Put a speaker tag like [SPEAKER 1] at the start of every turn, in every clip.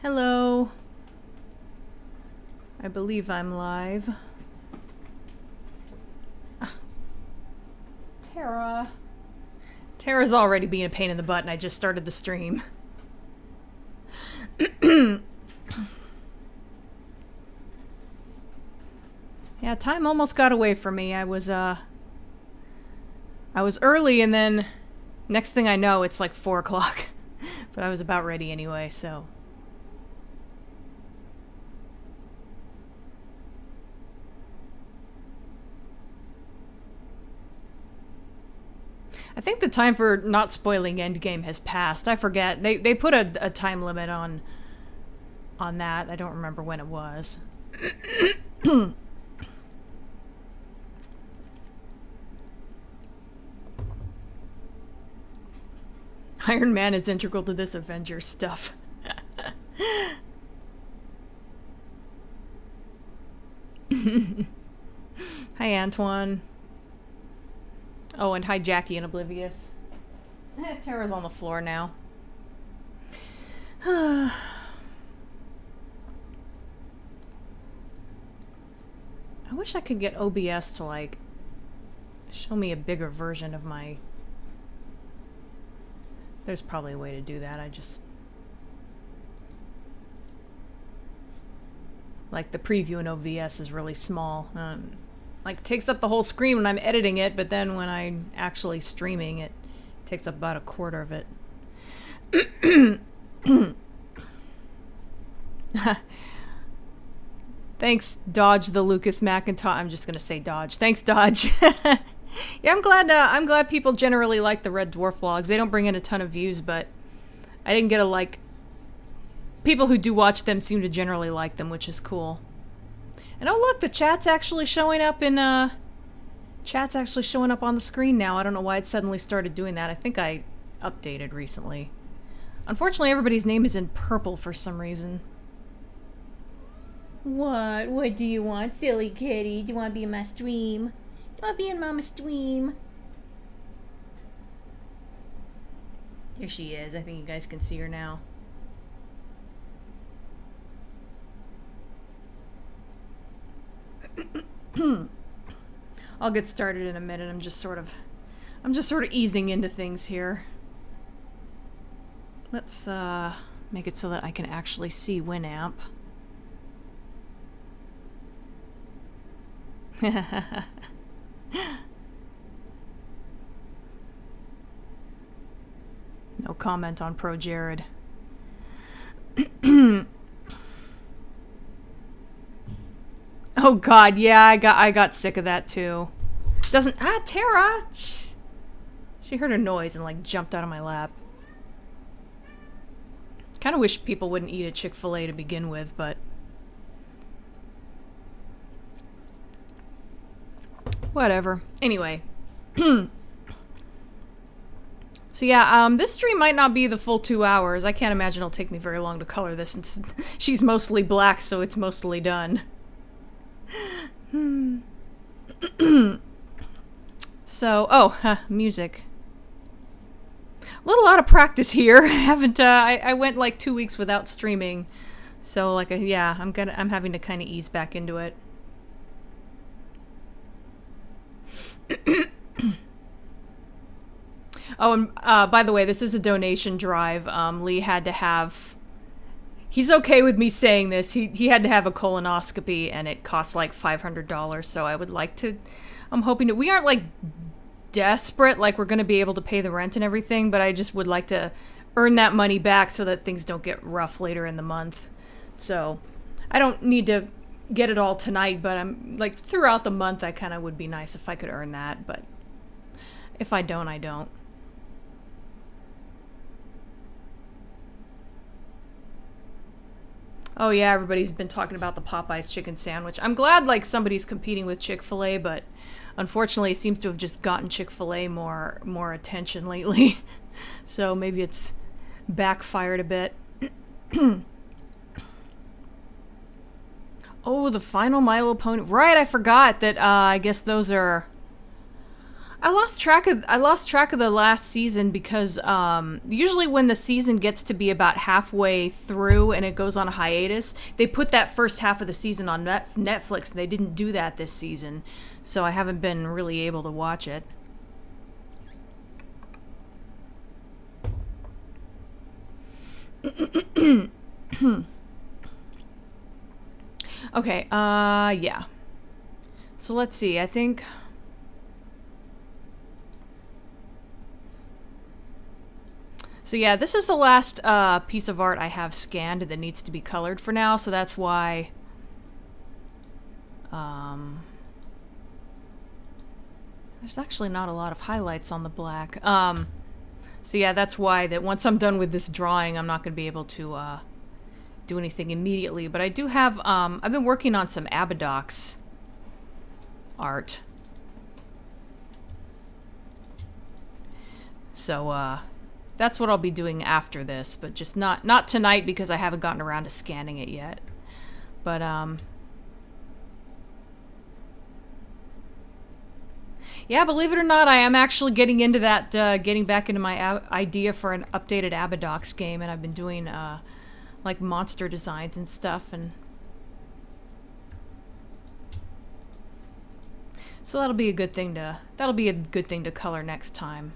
[SPEAKER 1] Hello. I believe I'm live. Tara. Tara's already being a pain in the butt and I just started the stream. Yeah, time almost got away from me. I was early and then next thing I know it's like 4 o'clock. But I was about ready anyway, so. I think the time for not spoiling Endgame has passed. I forget. They put a time limit on that. I don't remember when it was. Iron Man is integral to this Avengers stuff. Hi, Antoine. Oh, and hi, Jackie and Oblivious. Tara's on the floor now. I wish I could get OBS to, like, show me a bigger version of my... There's probably a way to do that, I just... Like, the preview in OBS is really small. Like, it takes up the whole screen when I'm editing it, but then when I'm actually streaming, it takes up about a quarter of it. Thanks, Dodge the Lucas McIntosh. I'm just gonna say Dodge. Thanks, Dodge. Yeah, I'm glad people generally like the Red Dwarf vlogs. They don't bring in a ton of views, but I didn't get a like. People who do watch them seem to generally like them, which is cool. And oh look, the chat's actually showing up in chat's actually showing up on the screen now. I don't know why it suddenly started doing that. I think I updated recently. Unfortunately, everybody's name is in purple for some reason. What? What do you want, silly kitty? Do you want to be in my stream? Do you want to be in Mama's stream? Here she is. I think you guys can see her now. I'll get started in a minute. I'm just sort of easing into things here. Let's make it so that I can actually see Winamp. No comment on Pro Jared. Oh god, yeah, I got sick of that too. Tara! She heard a noise and like jumped out of my lap. Kinda wish people wouldn't eat at Chick-fil-A to begin with, but... Whatever. Anyway. So yeah, this stream might not be the full 2 hours. I can't imagine it'll take me very long to color this since she's mostly black, so it's mostly done. So, music. A little out of practice here. I haven't, I went like 2 weeks without streaming. So, like, yeah, I'm having to kind of ease back into it. Oh, and by the way, this is a donation drive. Lee had to have... He's okay with me saying this. He had to have a colonoscopy, and it costs like $500, so I would like to... I'm hoping to... We aren't, like, desperate, like we're going to be able to pay the rent and everything, but I just would like to earn that money back so that things don't get rough later in the month. So, I don't need to get it all tonight, but I'm, like, throughout the month, I kind of would be nice if I could earn that, but if I don't, I don't. Oh yeah, everybody's been talking about the Popeyes chicken sandwich. I'm glad, like, somebody's competing with Chick-fil-A, but unfortunately it seems to have just gotten Chick-fil-A more attention lately. So maybe it's backfired a bit. Oh, the final Milo pony. Right, I forgot that, I guess those are... I lost track of the last season because usually when the season gets to be about halfway through and it goes on a hiatus, they put that first half of the season on Netflix, and they didn't do that this season, so I haven't been really able to watch it. Okay, yeah. So let's see, I think... So yeah, this is the last piece of art I have scanned that needs to be colored for now, so that's why... there's actually not a lot of highlights on the black. So yeah, that's why that once I'm done with this drawing, I'm not going to be able to do anything immediately. But I do have, I've been working on some Abadox art. So, that's what I'll be doing after this, but just not tonight because I haven't gotten around to scanning it yet. But, yeah, believe it or not, I am actually getting into that, getting back into my idea for an updated Abadox game, and I've been doing, like, monster designs and stuff, and... So that'll be a good thing to color next time.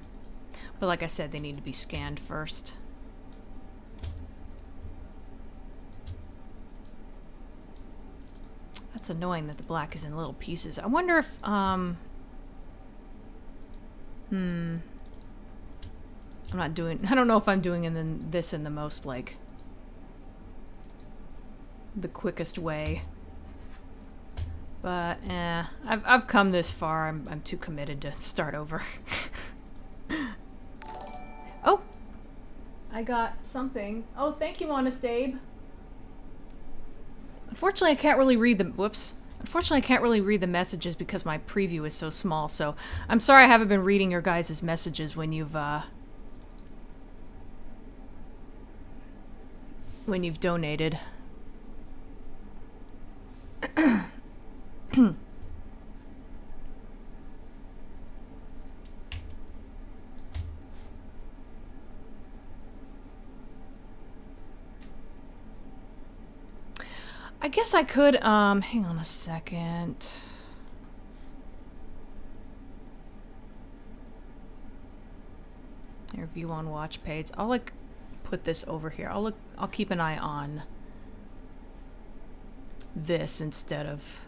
[SPEAKER 1] But like I said, they need to be scanned first. That's annoying that the black is in little pieces. I wonder if, I'm not doing... I don't know if I'm doing this in the most, like... the quickest way. But, I've come this far. I'm too committed to start over. Oh! I got something. Oh, thank you, Monastabe. Unfortunately, I can't really read the... Whoops. Unfortunately, I can't really read the messages because my preview is so small, so... I'm sorry I haven't been reading your guys' messages when you've donated. I guess I could, hang on a second. Here, view on watch page. I'll, like, put this over here. I'll keep an eye on this instead of...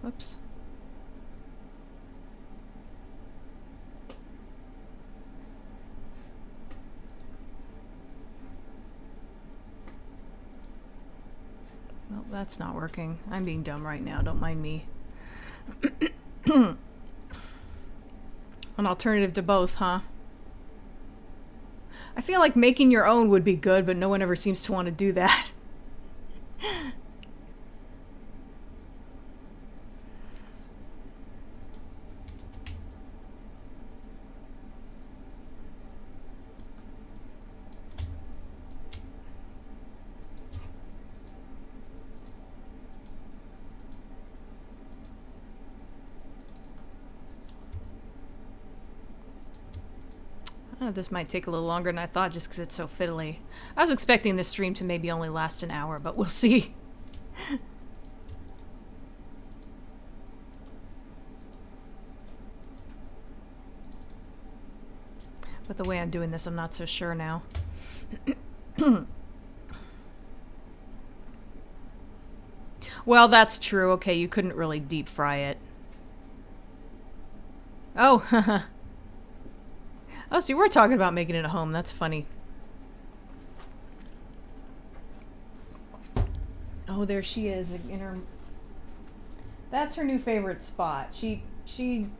[SPEAKER 1] Whoops. Well, that's not working. I'm being dumb right now. Don't mind me. An alternative to both, huh? I feel like making your own would be good, but no one ever seems to want to do that. This might take a little longer than I thought just because it's so fiddly. I was expecting this stream to maybe only last an hour, but we'll see. But the way I'm doing this, I'm not so sure now. Well, that's true. Okay, you couldn't really deep fry it. Oh, oh, so you were talking about making it a home. That's funny. Oh, there she is in her... That's her new favorite spot. She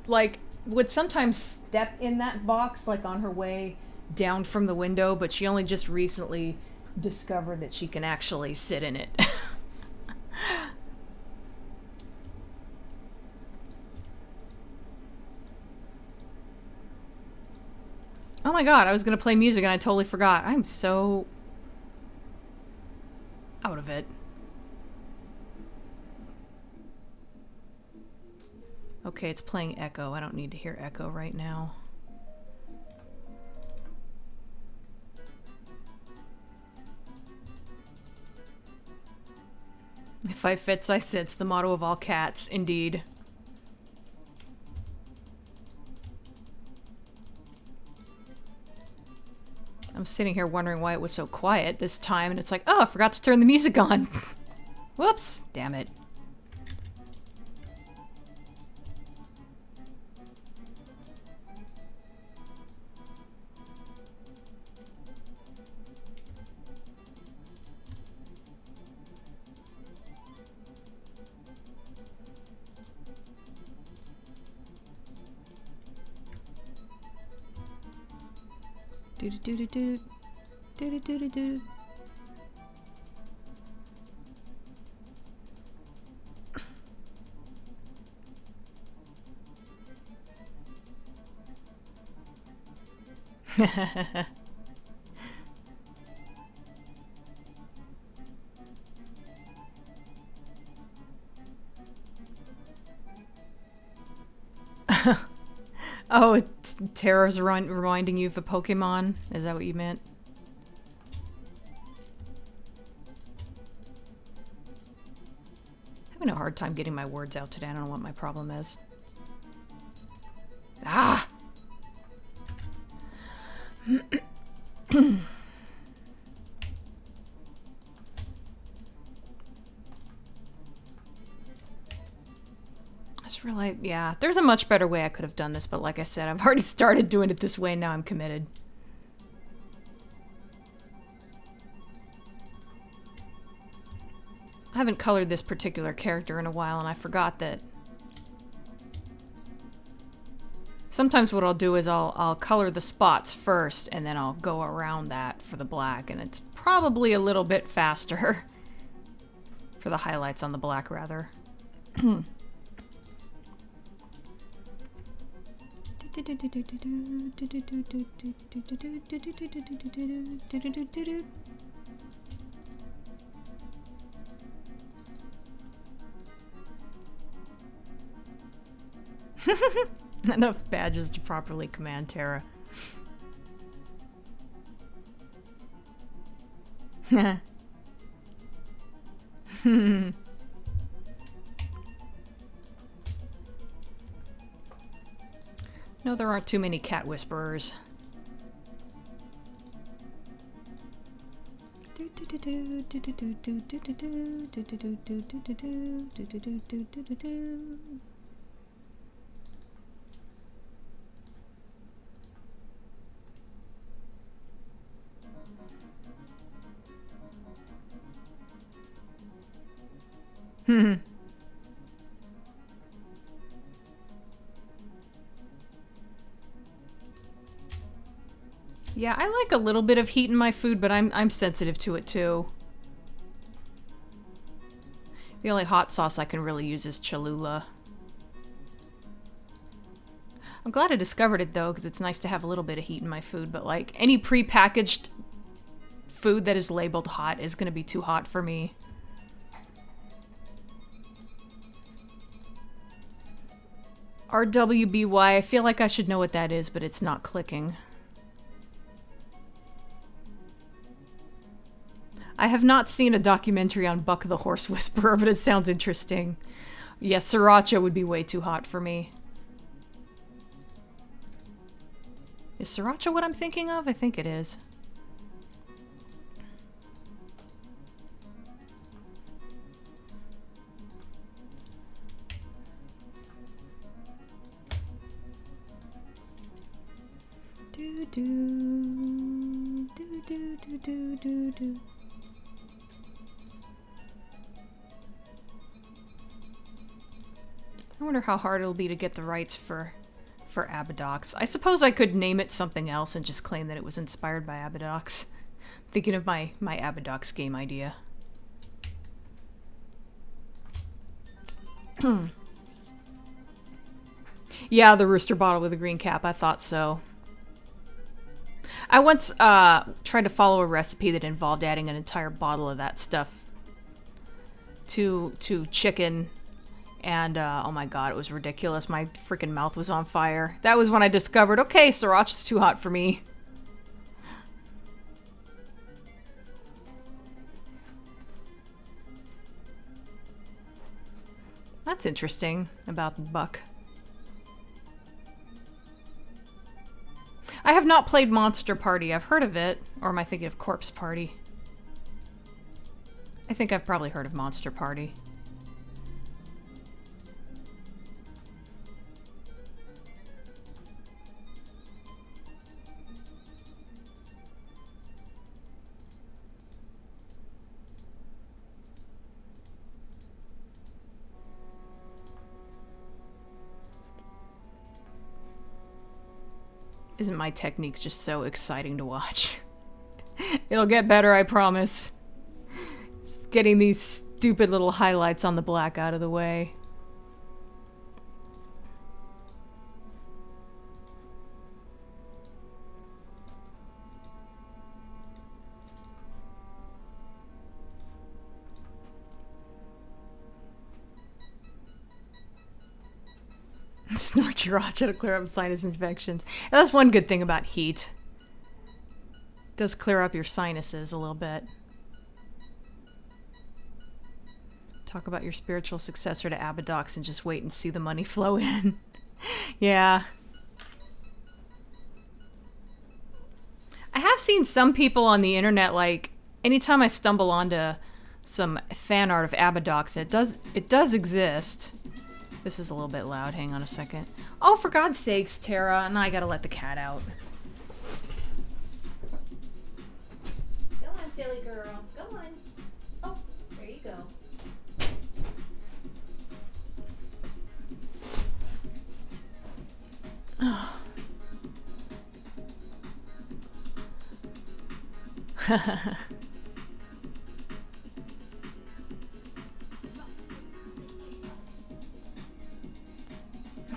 [SPEAKER 1] like, would sometimes step in that box, like, on her way down from the window, but she only just recently discovered that she can actually sit in it. Oh my god, I was gonna play music and I totally forgot. I'm so... out of it. Okay, it's playing echo. I don't need to hear echo right now. If I fits, I sits, the motto of all cats, indeed. I'm sitting here wondering why it was so quiet this time, and it's like, oh, I forgot to turn the music on. Whoops, damn it. Do do do do do do do do do. Oh, Tara's reminding you of a Pokemon? Is that what you meant? I'm having a hard time getting my words out today. I don't know what my problem is. Ah! Realize, yeah, there's a much better way I could have done this, but like I said, I've already started doing it this way, and now I'm committed. I haven't colored this particular character in a while, and I forgot that sometimes what I'll do is I'll color the spots first, and then I'll go around that for the black, and it's probably a little bit faster for the highlights on the black, rather. Enough badges to properly command Terra. No, there aren't too many cat whisperers. Yeah, I like a little bit of heat in my food, but I'm sensitive to it too. The only hot sauce I can really use is Cholula. I'm glad I discovered it though, because it's nice to have a little bit of heat in my food, but like any pre-packaged food that is labeled hot is going to be too hot for me. RWBY, I feel like I should know what that is, but it's not clicking. I have not seen a documentary on Buck the Horse Whisperer, but it sounds interesting. Yes, Sriracha would be way too hot for me. Is Sriracha what I'm thinking of? I think it is. Do do do do do do do do. I wonder how hard it'll be to get the rights for Abadox. I suppose I could name it something else and just claim that it was inspired by Abadox. Thinking of my Abadox game idea. Yeah, the rooster bottle with a green cap. I thought so. I once tried to follow a recipe that involved adding an entire bottle of that stuff to chicken, And oh my god, it was ridiculous. My freaking mouth was on fire. That was when I discovered, okay, sriracha's too hot for me. That's interesting about the buck. I have not played Monster Party. I've heard of it. Or am I thinking of Corpse Party? I think I've probably heard of Monster Party. Isn't my technique just so exciting to watch? It'll get better, I promise. Just getting these stupid little highlights on the black out of the way. Snort sriracha to clear up sinus infections. And that's one good thing about heat. It does clear up your sinuses a little bit. Talk about your spiritual successor to Abadox and just wait and see the money flow in. Yeah. I have seen some people on the internet, like, anytime I stumble onto some fan art of Abadox, it does exist. This is a little bit loud. Hang on a second. Oh, for God's sakes, Tara. Now I gotta let the cat out. Go on, silly girl. Go on. Oh, there you go.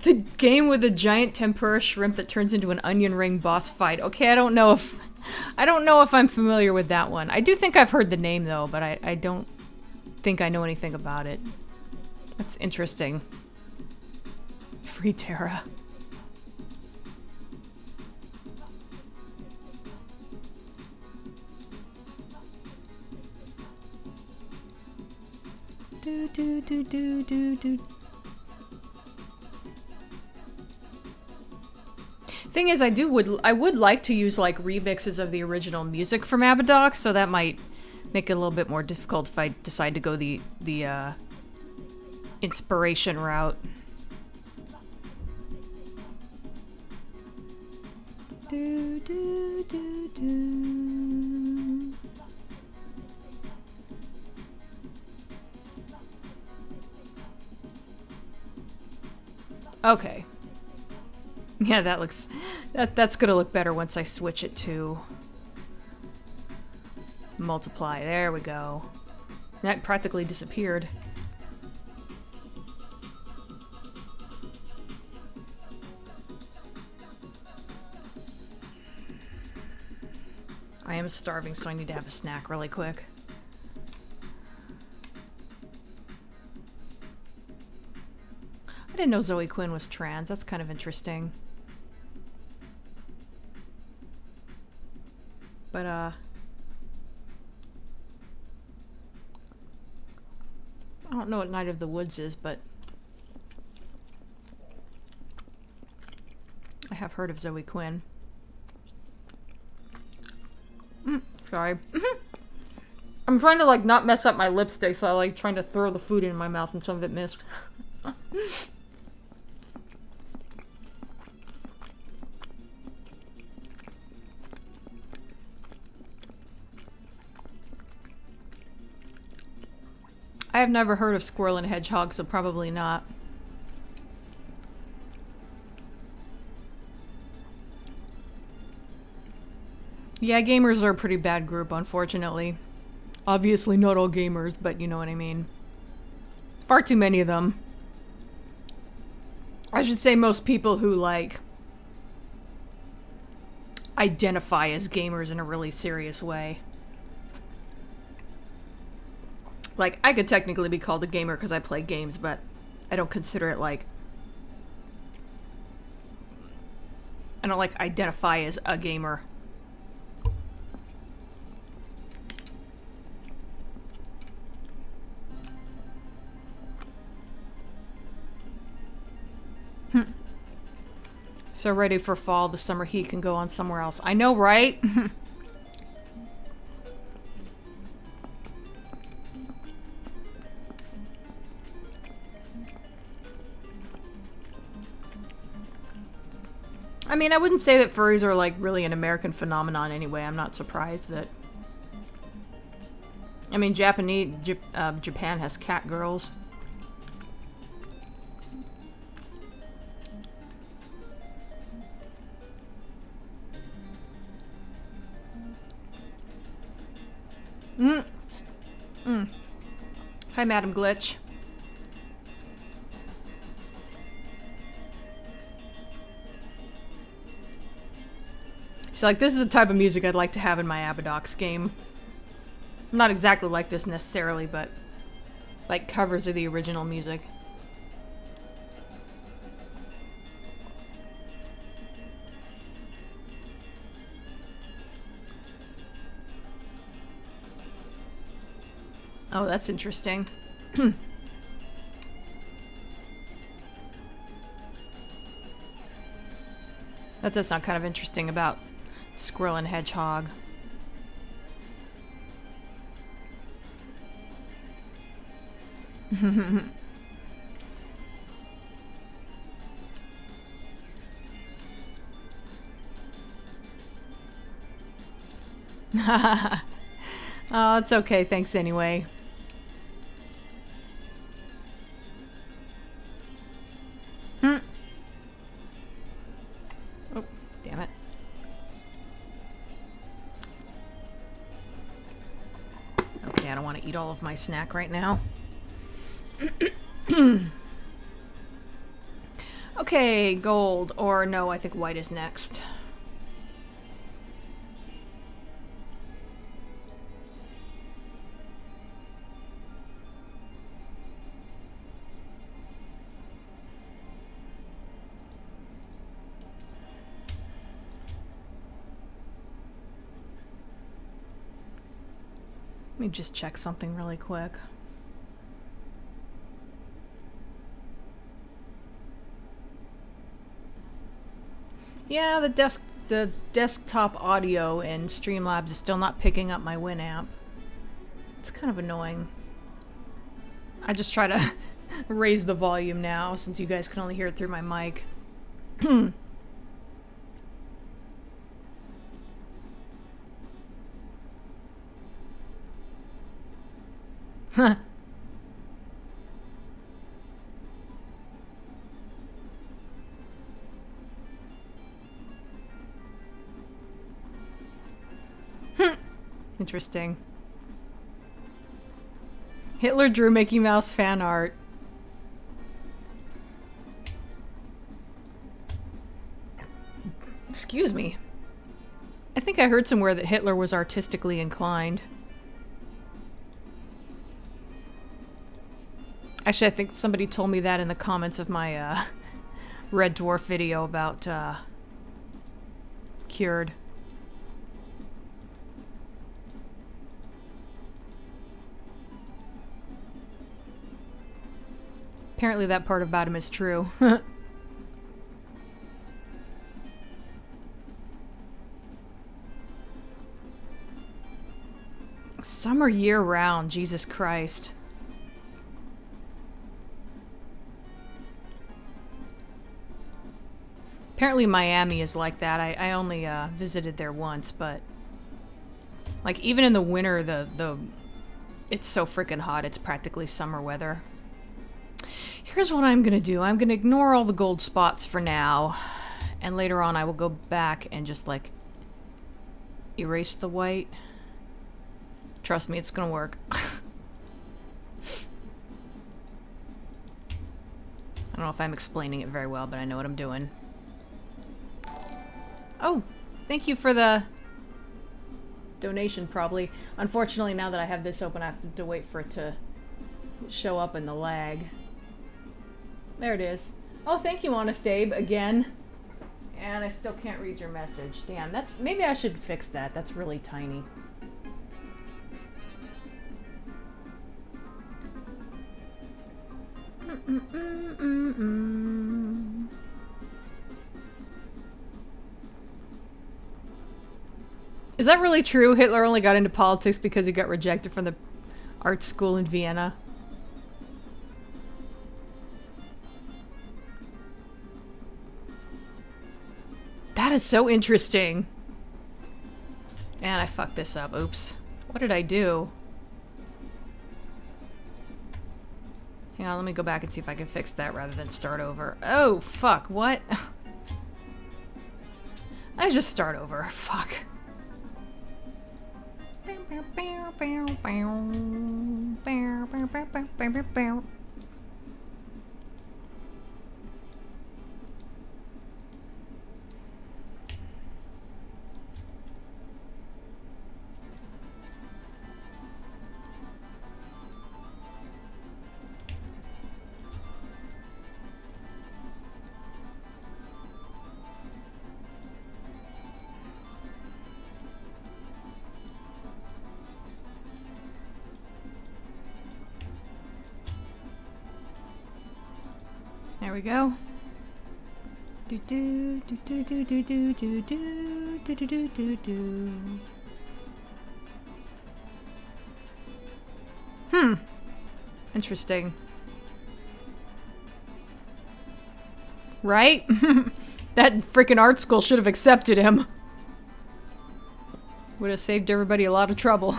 [SPEAKER 1] The game with the giant tempura shrimp that turns into an onion ring boss fight. Okay, I don't know if I'm familiar with that one. I do think I've heard the name though, but I don't think I know anything about it. That's interesting. Free Terra. Do do do do do do. Thing is, I would like to use like remixes of the original music from Abadox, so that might make it a little bit more difficult if I decide to go the inspiration route. Do do do do. Okay. Yeah, that looks... That's gonna look better once I switch it to... multiply. There we go. That practically disappeared. I am starving, so I need to have a snack really quick. I didn't know Zoe Quinn was trans. That's kind of interesting. But, I don't know what Night of the Woods is, but I have heard of Zoe Quinn. Sorry. I'm trying to, like, not mess up my lipstick, so I like trying to throw the food in my mouth and some of it missed. I have never heard of Squirrel and Hedgehog, so probably not. Yeah, gamers are a pretty bad group, unfortunately. Obviously not all gamers, but you know what I mean. Far too many of them. I should say most people who, like, identify as gamers in a really serious way. Like, I could technically be called a gamer because I play games, but I don't consider it like... I don't like identify as a gamer. So ready for fall, the summer heat can go on somewhere else. I know, right? I mean, I wouldn't say that furries are like really an American phenomenon anyway. I'm not surprised that... I mean, Japan has cat girls. Hi, Madam Glitch. So, like, this is the type of music I'd like to have in my Abadox game. Not exactly like this necessarily, but like covers of the original music. Oh, that's interesting. That does sound kind of interesting about Squirrel and Hedgehog. Oh, it's okay. Thanks anyway. Oh, damn it. Okay, I don't want to eat all of my snack right now. Okay, gold. Or no, I think white is next. Let me just check something really quick. Yeah, the desktop audio in Streamlabs is still not picking up my Winamp. It's kind of annoying. I just try to raise the volume now since you guys can only hear it through my mic. Interesting. Hitler drew Mickey Mouse fan art. Excuse me. I think I heard somewhere that Hitler was artistically inclined. Actually, I think somebody told me that in the comments of my Red Dwarf video about Cured. Apparently that part about him is true. Summer year-round, Jesus Christ. Apparently Miami is like that. I only visited there once, but like even in the winter, it's so freaking hot. It's practically summer weather. Here's what I'm gonna do. I'm gonna ignore all the gold spots for now, and later on I will go back and just like erase the white. Trust me, it's gonna work. I don't know if I'm explaining it very well, but I know what I'm doing. Oh, thank you for the donation, probably. Unfortunately, now that I have this open, I have to wait for it to show up in the lag. There it is. Oh, thank you, Honest Abe, again. And I still can't read your message. Damn, that's... Maybe I should fix that. That's really tiny. Is that really true? Hitler only got into politics because he got rejected from the art school in Vienna? That is so interesting. And I fucked this up. Oops. What did I do? Hang on, let me go back and see if I can fix that rather than start over. Oh, fuck. What? I just start over. Fuck. There we go. Do do do do do do do do do do do do do. Interesting. Right? That freaking art school should have accepted him. Would have saved everybody a lot of trouble.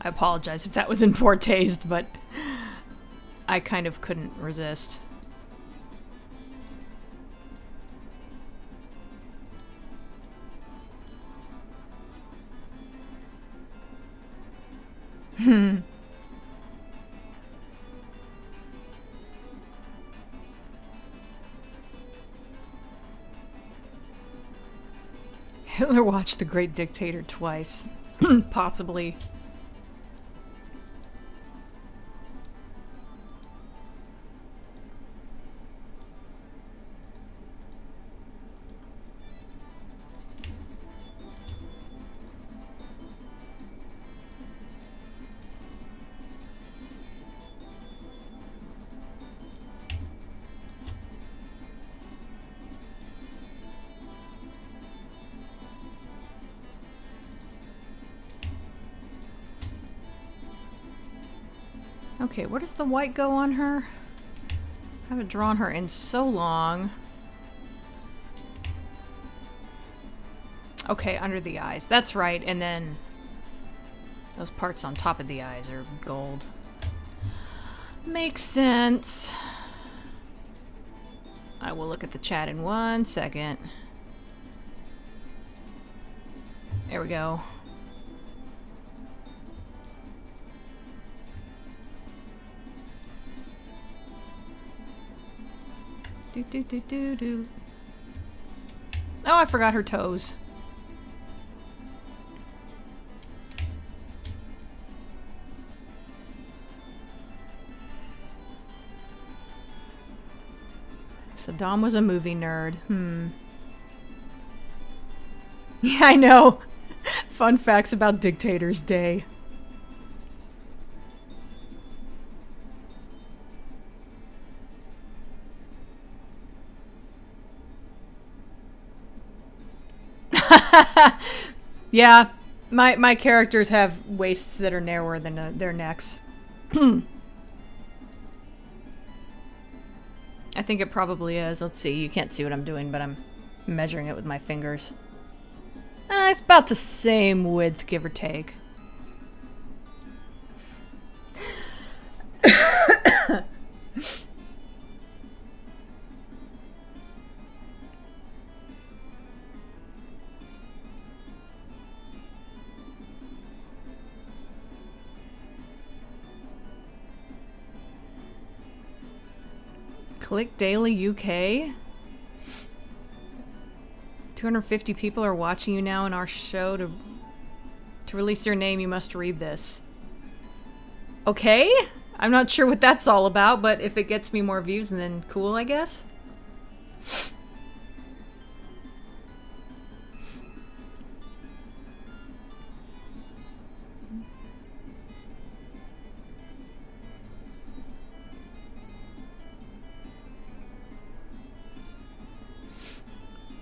[SPEAKER 1] I apologize if that was in poor taste, but I kind of couldn't resist. Hitler watched The Great Dictator twice. Possibly. Okay, where does the white go on her? I haven't drawn her in so long. Okay, under the eyes. That's right, and then those parts on top of the eyes are gold. Makes sense. I will look at the chat in 1 second. There we go. Do do do do do. Oh, I forgot her toes. Saddam was a movie nerd. Yeah, I know. Fun facts about Dictator's Day. Yeah, my characters have waists that are narrower than their necks. I think it probably is. Let's see. You can't see what I'm doing, but I'm measuring it with my fingers. It's about the same width, give or take. Click Daily UK. 250 people are watching you now in our show. To release your name, you must read this. Okay. I'm not sure what that's all about, but if it gets me more views, then cool, I guess.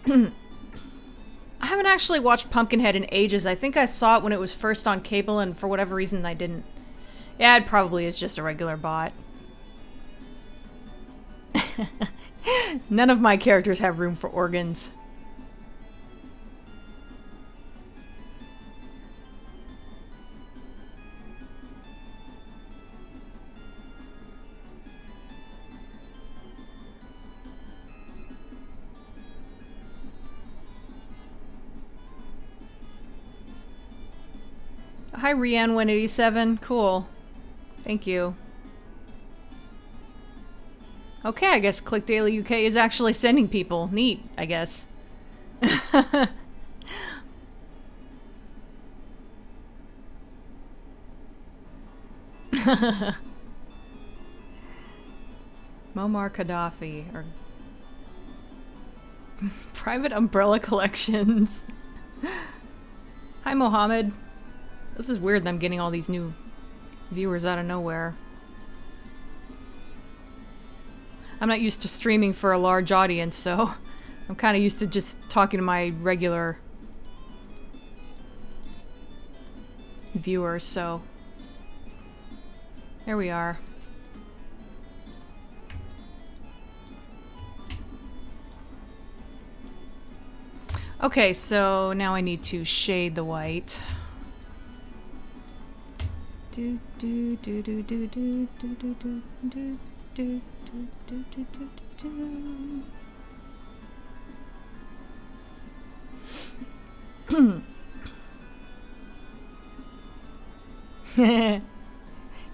[SPEAKER 1] I haven't actually watched Pumpkinhead in ages. I think I saw it when it was first on cable, and for whatever reason I didn't. Yeah, it probably is just a regular bot. None of my characters have room for organs. Hi, Rianne187. Cool. Thank you. Okay, I guess Click Daily UK is actually sending people. Neat, I guess. Muammar Gaddafi, or Private Umbrella Collections. Hi, Mohammed. This is weird that I'm getting all these new viewers out of nowhere. I'm not used to streaming for a large audience, so I'm kind of used to just talking to my regular viewers, so there we are. Okay, so now I need to shade the white. Do do do do do do do do do do do do do do.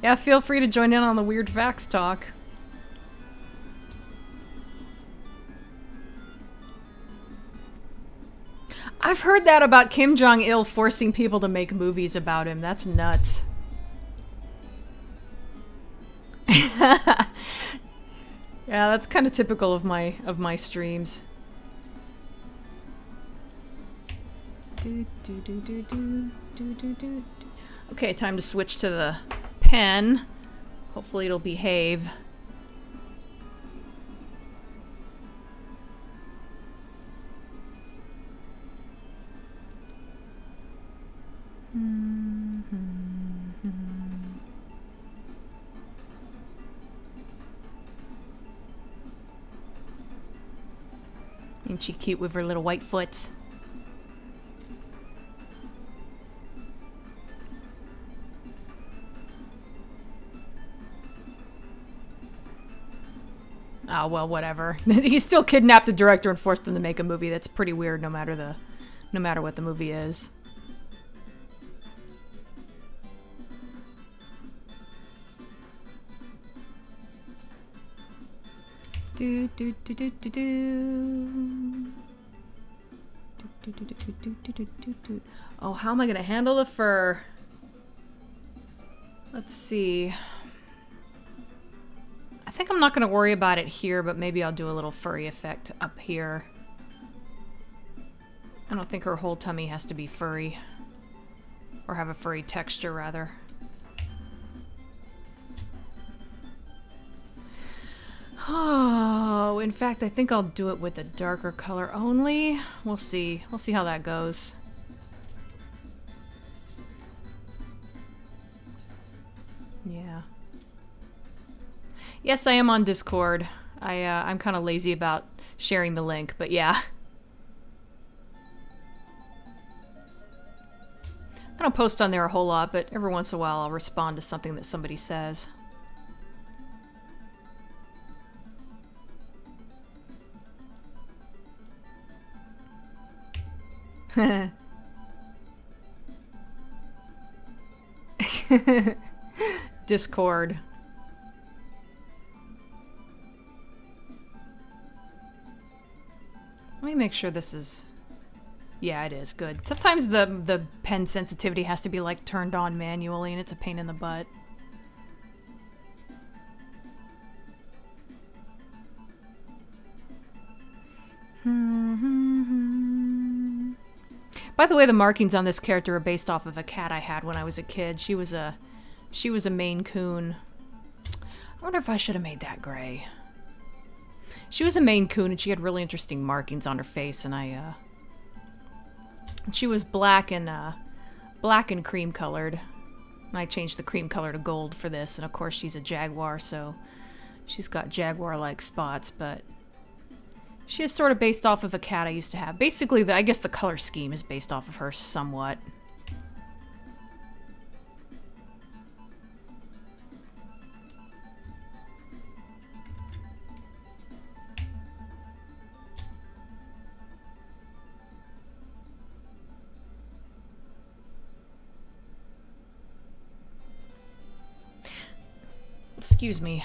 [SPEAKER 1] Yeah, feel free to join in on the weird facts talk. I've heard that about Kim Jong-il forcing people to make movies about him. That's nuts. Yeah, that's kind of typical of my streams. Okay, time to switch to the pen. Hopefully it'll behave. Ain't she cute with her little white foots? Oh, well, whatever. He still kidnapped a director and forced them to make a movie. That's pretty weird no matter what the movie is. Do do do do do do. Oh, how am I gonna handle the fur? Let's see. I think I'm not gonna worry about it here, but maybe I'll do a little furry effect up here. I don't think her whole tummy has to be furry. Or have a furry texture, rather. Oh, in fact, I think I'll do it with a darker color only. We'll see. We'll see how that goes. Yeah. Yes, I am on Discord. I'm kind of lazy about sharing the link, but yeah. I don't post on there a whole lot, but every once in a while I'll respond to something that somebody says. Discord. Let me make sure this is... Yeah, it is. Good. Sometimes the pen sensitivity has to be, like, turned on manually, and it's a pain in the butt. By the way, the markings on this character are based off of a cat I had when I was a kid. She was a Maine Coon. I wonder if I should have made that gray. She was a Maine Coon, and she had really interesting markings on her face, and she was black and cream colored. And I changed the cream color to gold for this, and of course she's a jaguar, so she's got jaguar-like spots, but she is sort of based off of a cat I used to have. Basically, I guess the color scheme is based off of her somewhat. Excuse me.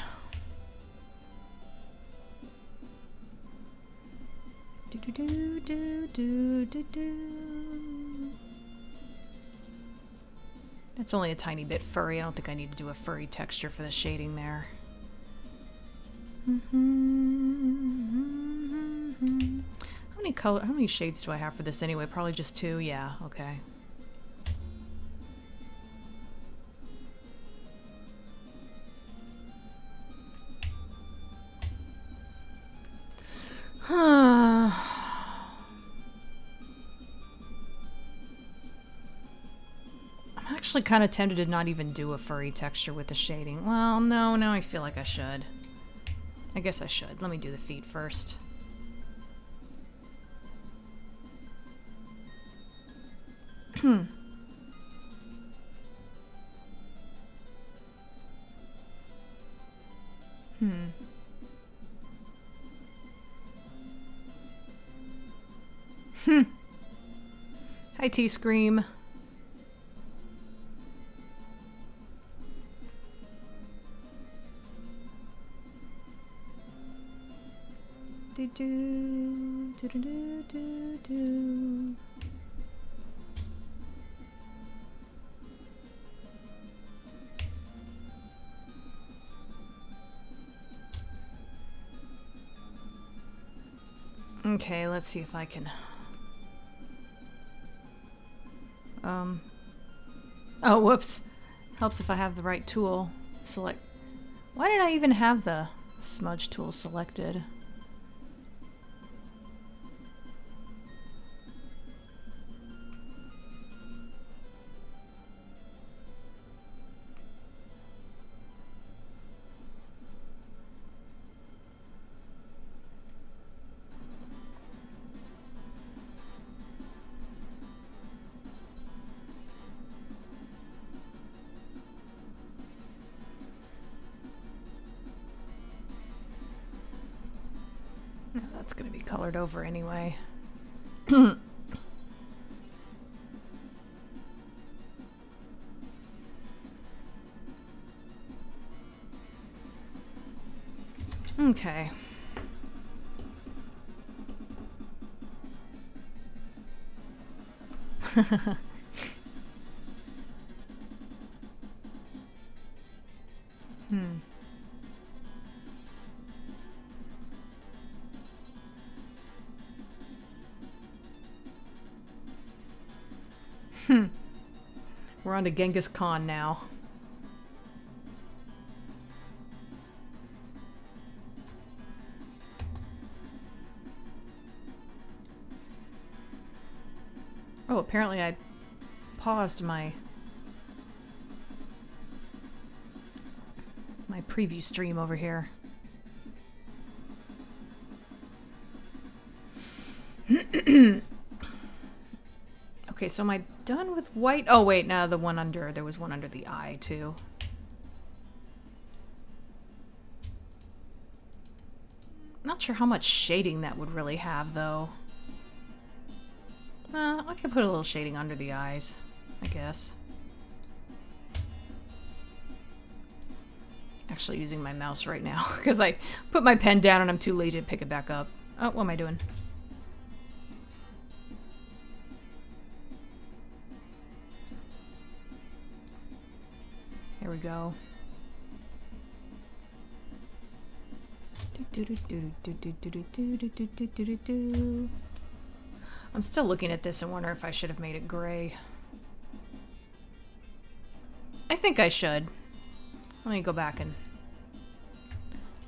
[SPEAKER 1] That's only a tiny bit furry. I don't think I need to do a furry texture for the shading there. How many shades do I have for this anyway? Probably just 2. Yeah, okay. I'm actually kind of tempted to not even do a furry texture with the shading. Well, no, now I feel like I should. I guess I should. Let me do the feet first. Hi, T-Scream. Okay, let's see if I can... Oh, whoops. Helps if I have the right tool. Select... Why did I even have the smudge tool selected? That's gonna be colored over anyway. Okay. We're on to Genghis Khan now. Oh, apparently I paused my preview stream over here. Okay, so am I done with white? Oh wait, no, there was one under the eye too. Not sure how much shading that would really have though. I could put a little shading under the eyes, I guess. Actually using my mouse right now because I put my pen down and I'm too lazy to pick it back up. Oh, what am I doing? There we go. I'm still looking at this and wondering if I should have made it gray. I think I should. Let me go back and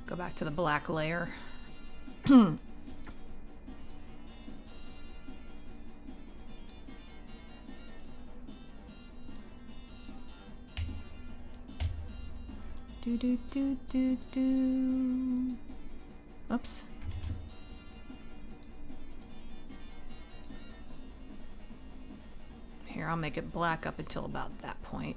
[SPEAKER 1] go back to the black layer. Do do do do do. Oops. Here, I'll make it black up until about that point.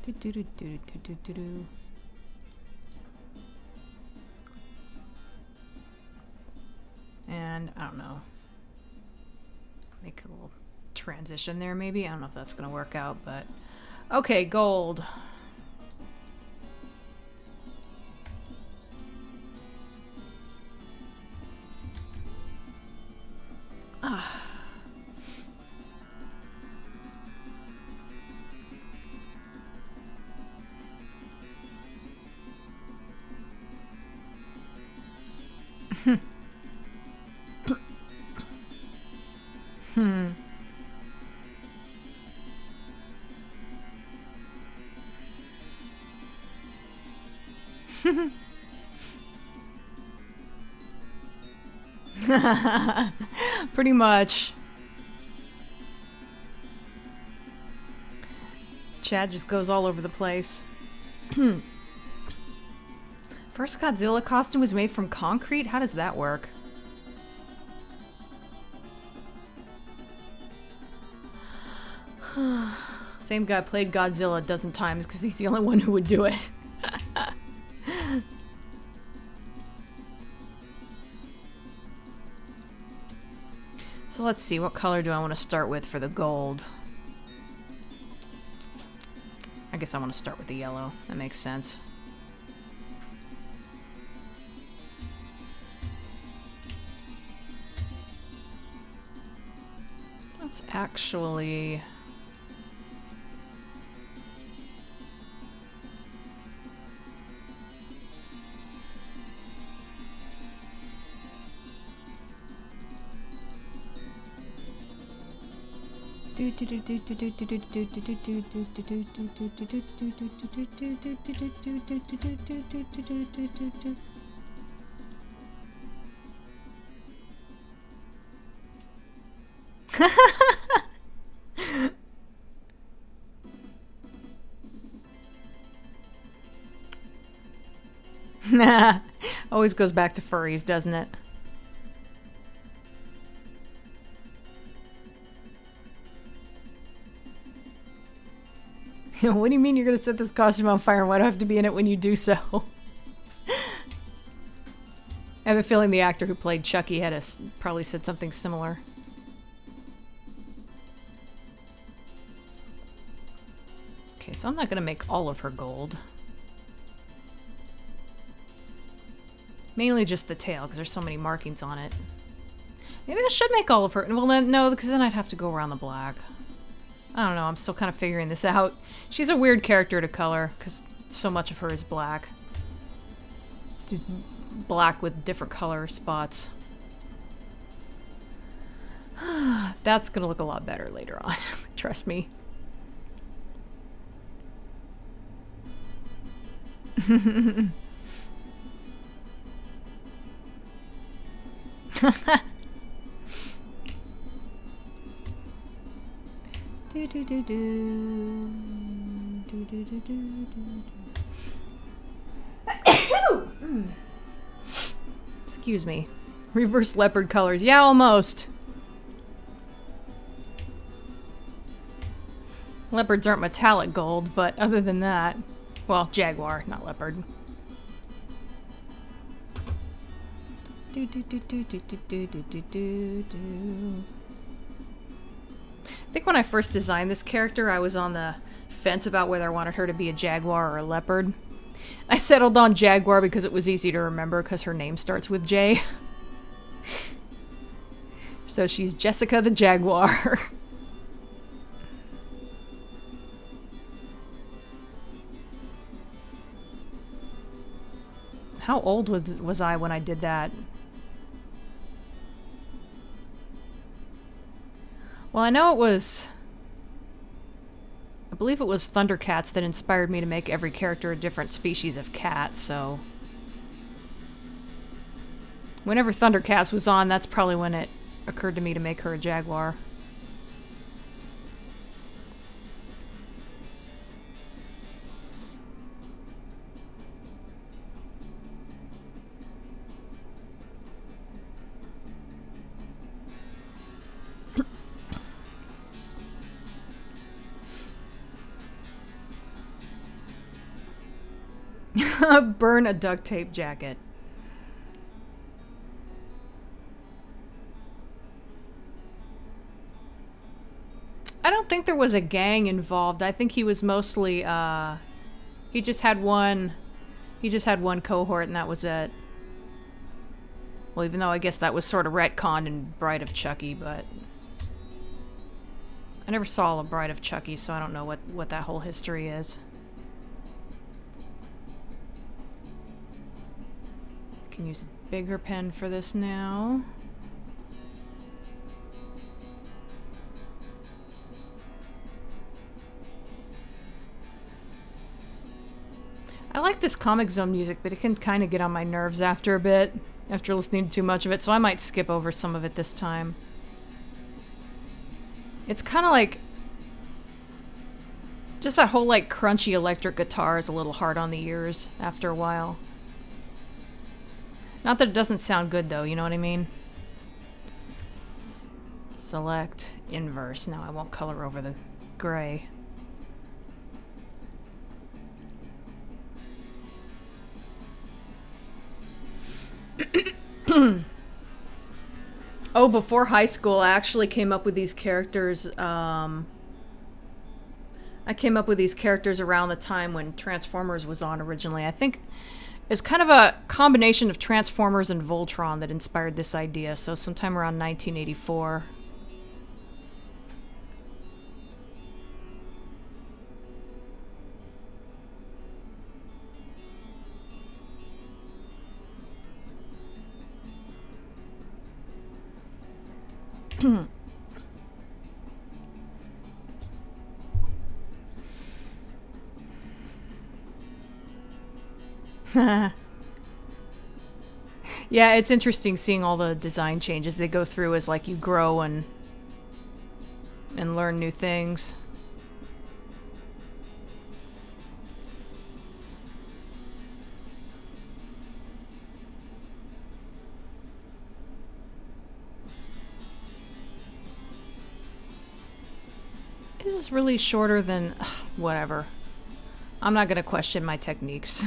[SPEAKER 1] Do do do do do do do do. And I don't know. Make a little transition there maybe. I don't know if that's gonna work out, but okay, gold. Ah. Pretty much. Chad just goes all over the place. First Godzilla costume was made from concrete? How does that work? Same guy played Godzilla a dozen times because he's the only one who would do it. So let's see, what color do I want to start with for the gold? I guess I want to start with the yellow. That makes sense. Let's actually... Nah, always goes back to furries, doesn't it? What do you mean you're gonna set this costume on fire and why do I have to be in it when you do so? I have a feeling the actor who played Chucky had probably said something similar. Okay, so I'm not gonna make all of her gold. Mainly just the tail, because there's so many markings on it. Maybe I should make all of her. Well, then, no, because then I'd have to go around the black. I don't know, I'm still kind of figuring this out. She's a weird character to color, because so much of her is black. She's black with different color spots. That's gonna look a lot better later on, trust me. Do do do do do do do do do. Excuse me. Reverse leopard colors. Yeah, almost. Leopards aren't metallic gold, but other than that, well, jaguar, not leopard. Do do do do do do do do do do. I think when I first designed this character, I was on the fence about whether I wanted her to be a jaguar or a leopard. I settled on jaguar because it was easy to remember because her name starts with J. So she's Jessica the Jaguar. How old was I when I did that? Well, I know it was... I believe it was Thundercats that inspired me to make every character a different species of cat, so... Whenever Thundercats was on, that's probably when it occurred to me to make her a jaguar. Burn a duct tape jacket. I don't think there was a gang involved. I think he was mostly, he just had one cohort and that was it. Well, even though I guess that was sort of retconned in Bride of Chucky, but... I never saw a Bride of Chucky, so I don't know what that whole history is. Can use a bigger pen for this now. I like this Comic Zone music, but it can kind of get on my nerves after a bit, after listening to too much of it, so I might skip over some of it this time. It's kind of like... just that whole, like, crunchy electric guitar is a little hard on the ears after a while. Not that it doesn't sound good, though, you know what I mean? Select inverse. Now I won't color over the gray. Oh, before high school, I actually came up with these characters. I came up with these characters around the time when Transformers was on originally. I think it's kind of a combination of Transformers and Voltron that inspired this idea, so sometime around 1984. Yeah, it's interesting seeing all the design changes they go through as like you grow and learn new things. This is really shorter than... whatever. I'm not gonna question my techniques.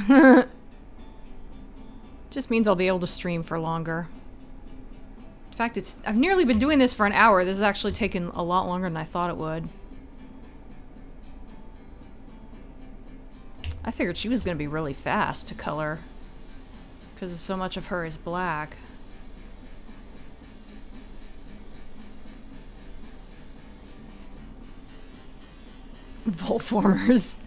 [SPEAKER 1] Just means I'll be able to stream for longer. In fact, I've nearly been doing this for an hour. This has actually taken a lot longer than I thought it would. I figured she was gonna be really fast to color, because so much of her is black. Voltformers.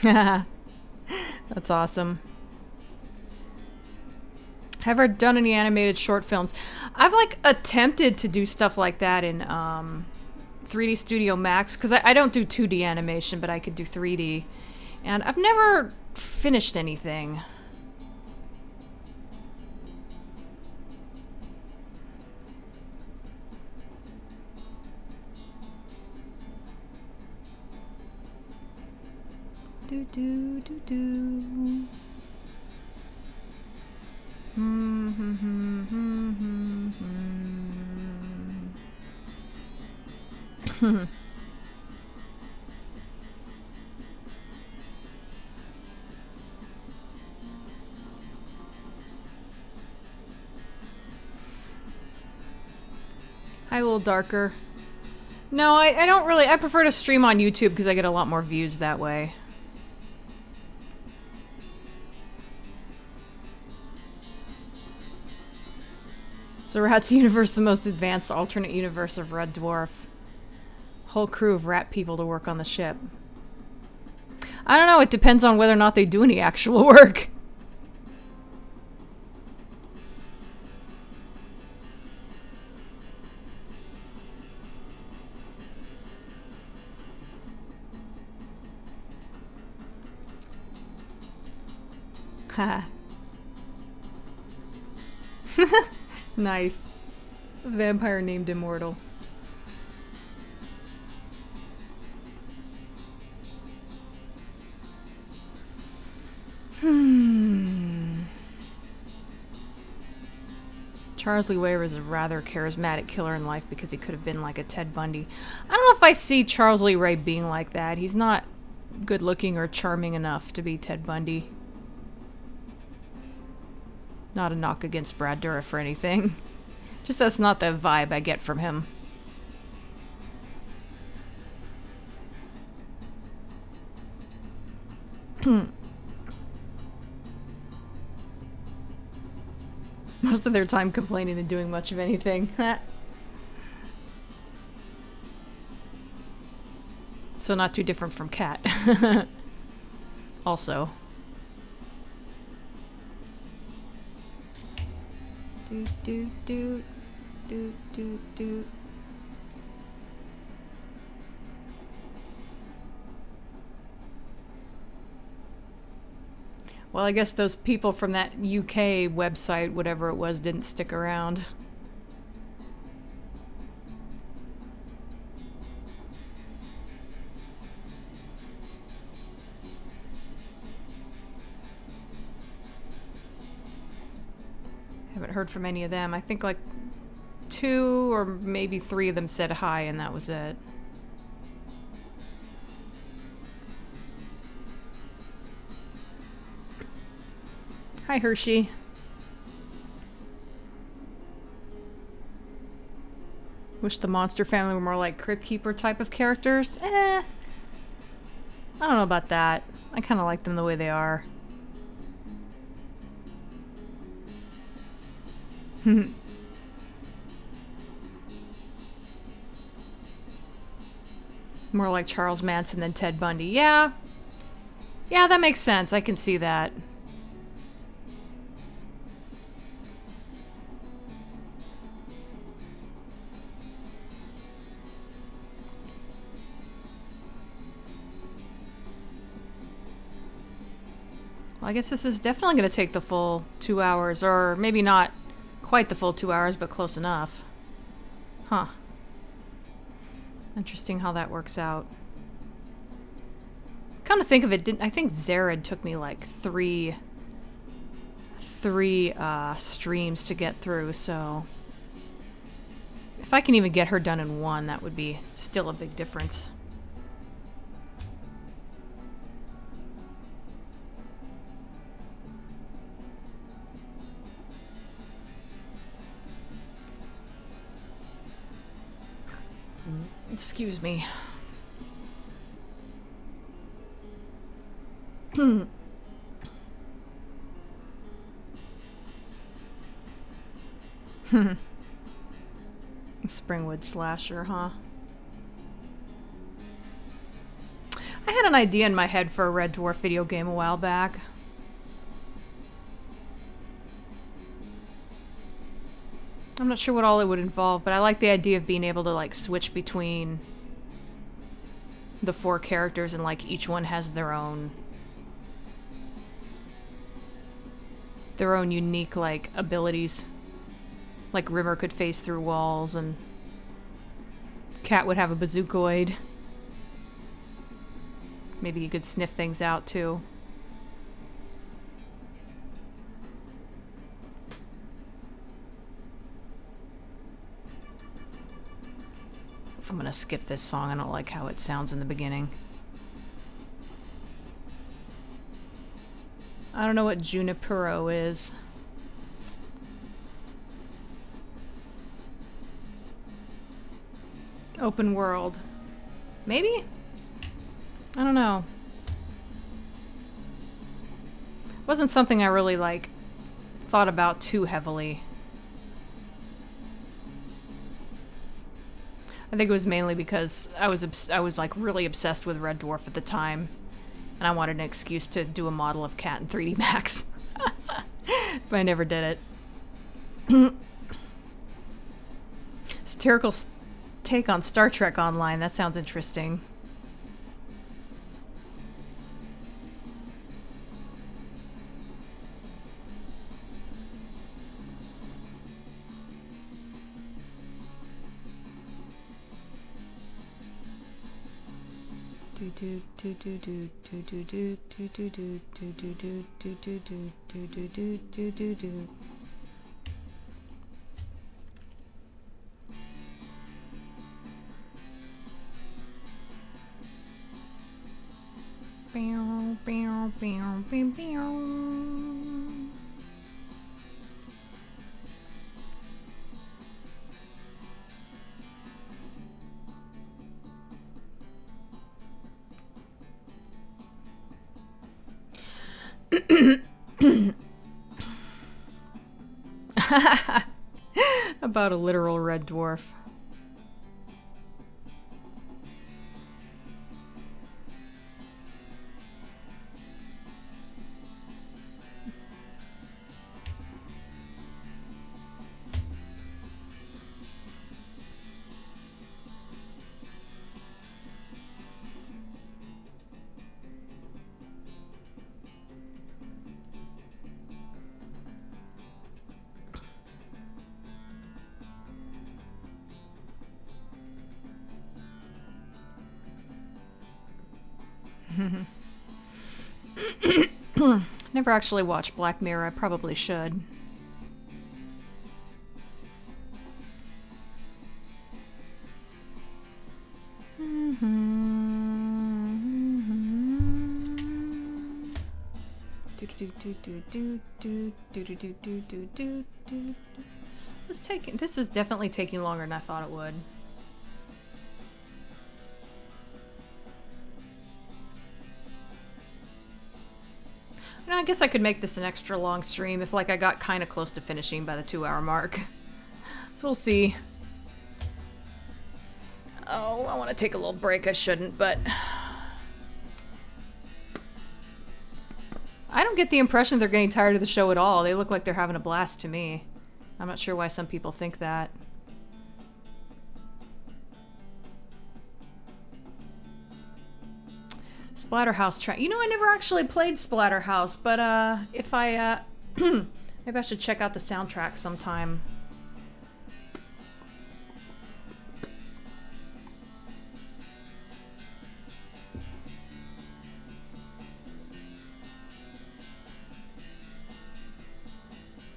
[SPEAKER 1] That's awesome. Have I done any animated short films? I've like attempted to do stuff like that in 3D Studio Max, because I don't do 2D animation, but I could do 3D. And I've never finished anything. Do do do do. Hi, a little darker. No, I don't really. I prefer to stream on YouTube because I get a lot more views that way. So Rat's universe, the most advanced alternate universe of Red Dwarf. Whole crew of rat people to work on the ship. I don't know, it depends on whether or not they do any actual work. Haha. Nice. A vampire named Immortal. Charles Lee Ray was a rather charismatic killer in life because he could have been like a Ted Bundy. I don't know if I see Charles Lee Ray being like that. He's not good looking or charming enough to be Ted Bundy. Not a knock against Brad Dourif or anything. Just that's not the vibe I get from him. Most of their time complaining than doing much of anything. So not too different from Cat. Also. Do do do do do do. Well, I guess those people from that UK website, whatever it was, didn't stick around. Haven't heard from any of them. I think like 2 or maybe 3 of them said hi and that was it. Hi, Hershey. Wish the Monster Family were more like Crypt Keeper type of characters. I don't know about that. I kind of like them the way they are. More like Charles Manson than Ted Bundy. Yeah. Yeah, that makes sense. I can see that. Well, I guess this is definitely going to take the full 2 hours, or maybe not quite the full 2 hours, but close enough. Huh. Interesting how that works out. Come to think of it, I think Zared took me like three streams to get through, so if I can even get her done in one, that would be still a big difference. Excuse me. Springwood slasher, huh? I had an idea in my head for a Red Dwarf video game a while back. I'm not sure what all it would involve, but I like the idea of being able to like switch between the 4 characters and like each one has their own unique like abilities. Like Rimmer could phase through walls and Cat would have a bazookoid. Maybe he could sniff things out too. I'm gonna skip this song. I don't like how it sounds in the beginning. I don't know what Junipero is. Open world. Maybe? I don't know. Wasn't something I really, like, thought about too heavily. I think it was mainly because I was like really obsessed with Red Dwarf at the time, and I wanted an excuse to do a model of Cat in 3D Max. But I never did it. Satirical take on Star Trek Online. That sounds interesting. About a literal red dwarf. Never actually watched Black Mirror. I probably should. This is definitely taking longer than I thought it would. I guess I could make this an extra long stream if, like, I got kind of close to finishing by the 2-hour mark. So we'll see. Oh, I want to take a little break. I shouldn't, but... I don't get the impression they're getting tired of the show at all. They look like they're having a blast to me. I'm not sure why some people think that. Splatterhouse track. You know, I never actually played Splatterhouse, but if I maybe I should check out the soundtrack sometime.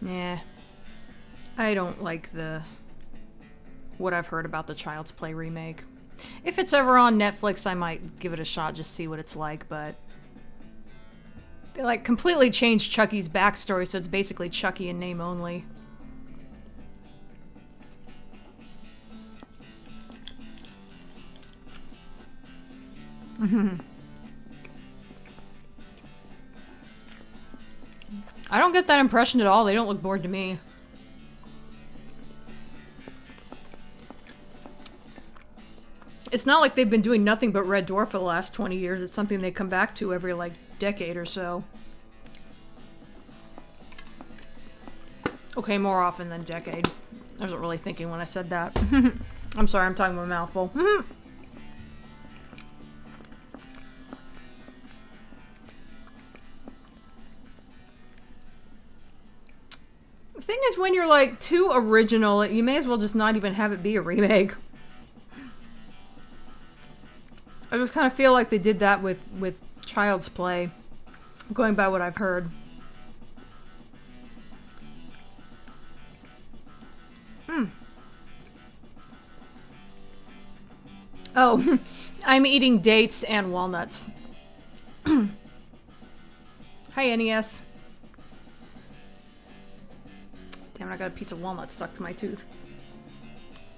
[SPEAKER 1] Nah. I don't like what I've heard about the Child's Play remake. If it's ever on Netflix, I might give it a shot, just see what it's like, but... They, like, completely changed Chucky's backstory, so it's basically Chucky in name only. I don't get that impression at all. They don't look bored to me. It's not like they've been doing nothing but Red Dwarf for the last 20 years. It's something they come back to every, like, decade or so. Okay, more often than decade. I wasn't really thinking when I said that. I'm sorry, I'm talking with a mouthful. The thing is, when you're, like, too original, you may as well just not even have it be a remake. I just kind of feel like they did that with Child's Play, going by what I've heard. Oh, I'm eating dates and walnuts. Hi, NES. Damn it, I got a piece of walnut stuck to my tooth.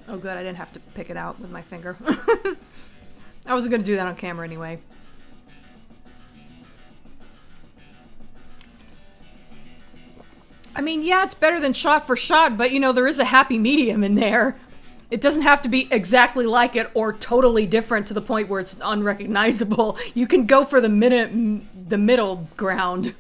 [SPEAKER 1] Oh good, I didn't have to pick it out with my finger. I wasn't going to do that on camera anyway. I mean, yeah, it's better than shot for shot, but, you know, there is a happy medium in there. It doesn't have to be exactly like it or totally different to the point where it's unrecognizable. You can go for the middle ground.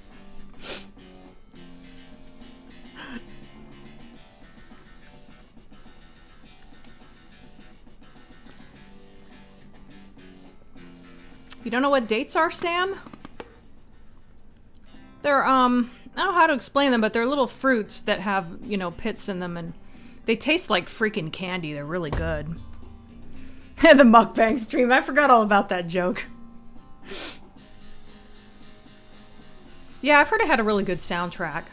[SPEAKER 1] You don't know what dates are, Sam? They're, I don't know how to explain them, but they're little fruits that have, you know, pits in them, and they taste like freaking candy. They're really good. The mukbang stream. I forgot all about that joke. Yeah, I've heard it had a really good soundtrack.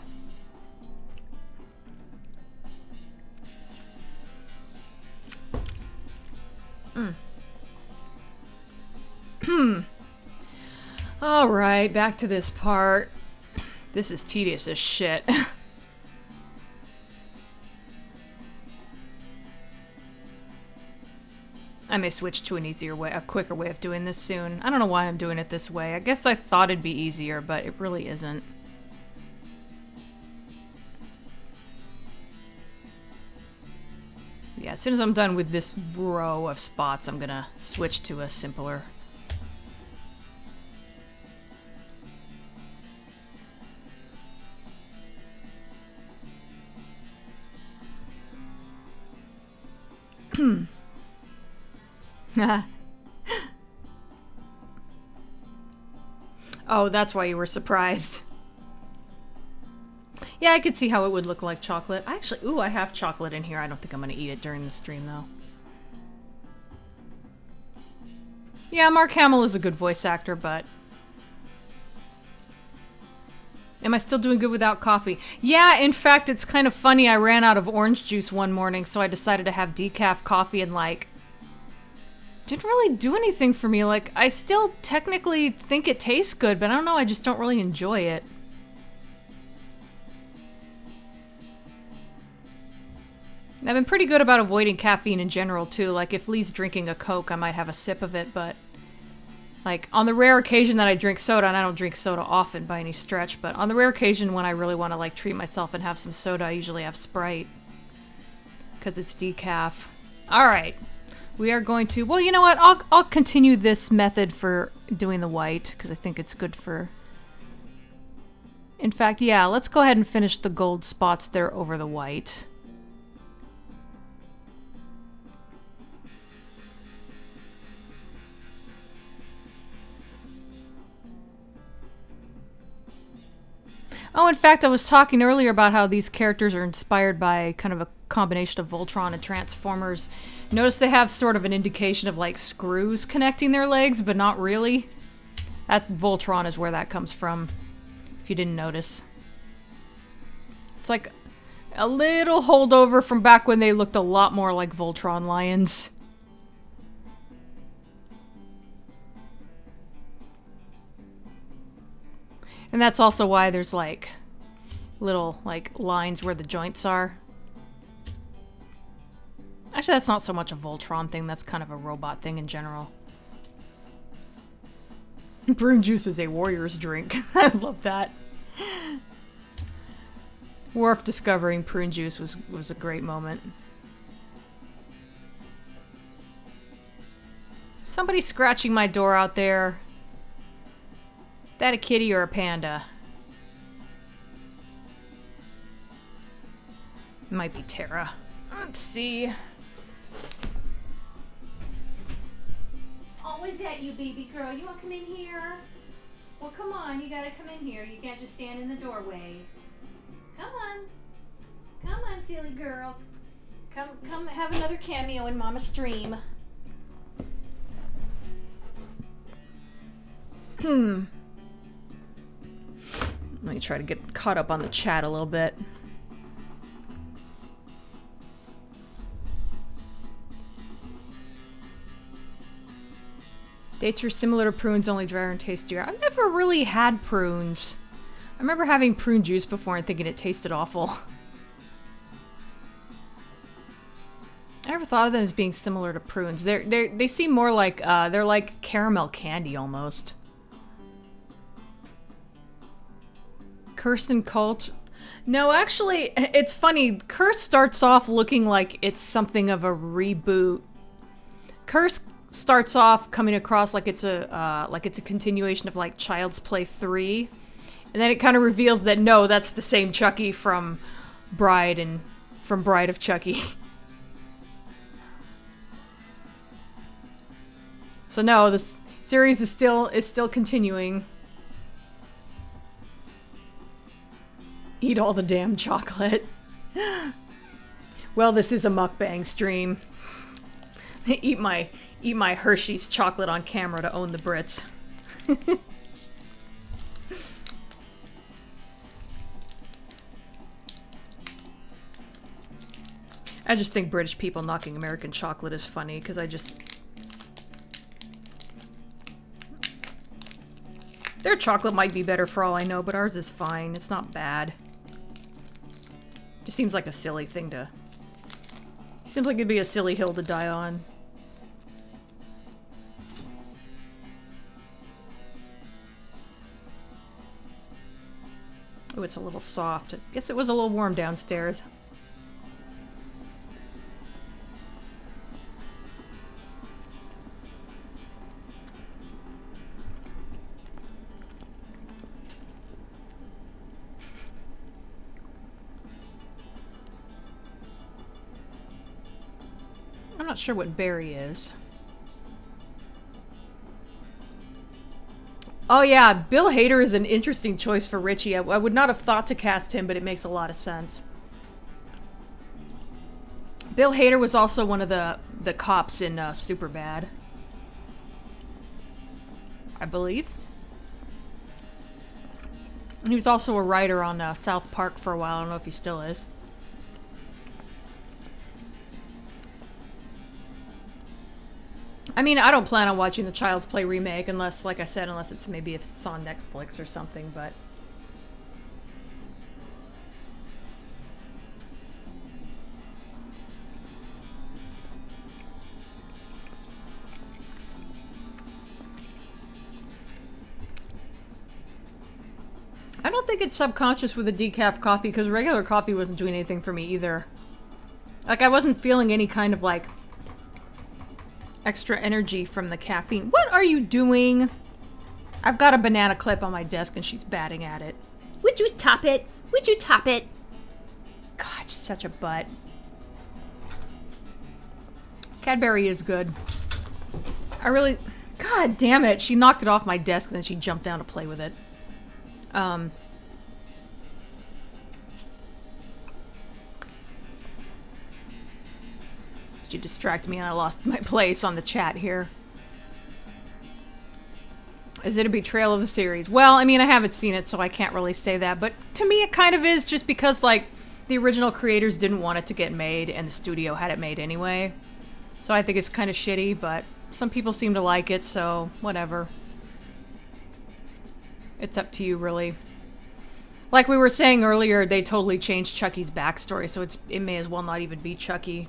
[SPEAKER 1] Alright, back to this part. This is tedious as shit. I may switch to an easier way, a quicker way of doing this soon. I don't know why I'm doing it this way. I guess I thought it'd be easier, but it really isn't. Yeah, as soon as I'm done with this row of spots, I'm gonna switch to a simpler. Oh, that's why you were surprised. Yeah, I could see how it would look like chocolate. Ooh, I have chocolate in here. I don't think I'm gonna eat it during the stream, though. Yeah, Mark Hamill is a good voice actor, but... Am I still doing good without coffee? Yeah, in fact, it's kind of funny. I ran out of orange juice one morning, so I decided to have decaf coffee and, like... Didn't really do anything for me. Like, I still technically think it tastes good, but I don't know, I just don't really enjoy it. I've been pretty good about avoiding caffeine in general, too. Like, if Lee's drinking a Coke, I might have a sip of it, but... Like, on the rare occasion that I drink soda, and I don't drink soda often by any stretch, but on the rare occasion when I really want to, like, treat myself and have some soda, I usually have Sprite. Because it's decaf. Alright. We are going to... Well, you know what? I'll continue this method for doing the white, because I think it's good for... In fact, yeah, let's go ahead and finish the gold spots there over the white. Oh, in fact, I was talking earlier about how these characters are inspired by kind of a combination of Voltron and Transformers. Notice they have sort of an indication of, like, screws connecting their legs, but not really. That's Voltron is where that comes from, if you didn't notice. It's like a little holdover from back when they looked a lot more like Voltron lions. And that's also why there's, like, little, like, lines where the joints are. Actually, that's not so much a Voltron thing. That's kind of a robot thing in general. Prune juice is a warrior's drink. I love that. Worf discovering prune juice was a great moment. Somebody scratching my door out there. Is that a kitty or a panda? It might be Tara. Let's see. Oh, is that you, baby girl? You want to come in here? Well, come on. You gotta come in here. You can't just stand in the doorway. Come on. Come on, silly girl. Come have another cameo in Mama's stream. Let me try to get caught up on the chat a little bit. Dates are similar to prunes, only drier and tastier. I've never really had prunes. I remember having prune juice before and thinking it tasted awful. I never thought of them as being similar to prunes. They seem more like, they're like caramel candy almost. Kirsten Cult. No, actually, it's funny. Curse starts off looking like it's something of a reboot. Curse starts off coming across like it's a continuation of like Child's Play 3, and then it kind of reveals that no, that's the same Chucky from Bride of Chucky. So no, this series is still continuing. Eat all the damn chocolate. Well, this is a mukbang stream. Eat my Hershey's chocolate on camera to own the Brits. I just think British people knocking American chocolate is funny, because their chocolate might be better for all I know, but ours is fine. It's not bad. Just seems like a silly thing to... Seems like it'd be a silly hill to die on. Oh, it's a little soft. I guess it was a little warm downstairs. I'm not sure what Barry is. Oh yeah, Bill Hader is an interesting choice for Richie. I would not have thought to cast him, but it makes a lot of sense. Bill Hader was also one of the cops in Superbad, I believe. He was also a writer on South Park for a while. I don't know if he still is. I mean, I don't plan on watching the Child's Play remake unless, like I said, unless it's maybe if it's on Netflix or something, but... I don't think it's subconscious with the decaf coffee, because regular coffee wasn't doing anything for me either. Like, I wasn't feeling any kind of, like, extra energy from the caffeine. What are you doing? I've got a banana clip on my desk and she's batting at it. Would you top it? Would you top it? God, she's such a butt. Cadbury is good. I really... God damn it. She knocked it off my desk and then she jumped down to play with it. You distract me and I lost my place on the chat here. Is it a betrayal of the series? Well, I mean, I haven't seen it, so I can't really say that, but to me it kind of is, just because, like, the original creators didn't want it to get made and the studio had it made anyway. So I think it's kind of shitty, but some people seem to like it, so whatever. It's up to you, really. Like we were saying earlier, they totally changed Chucky's backstory, so it may as well not even be Chucky.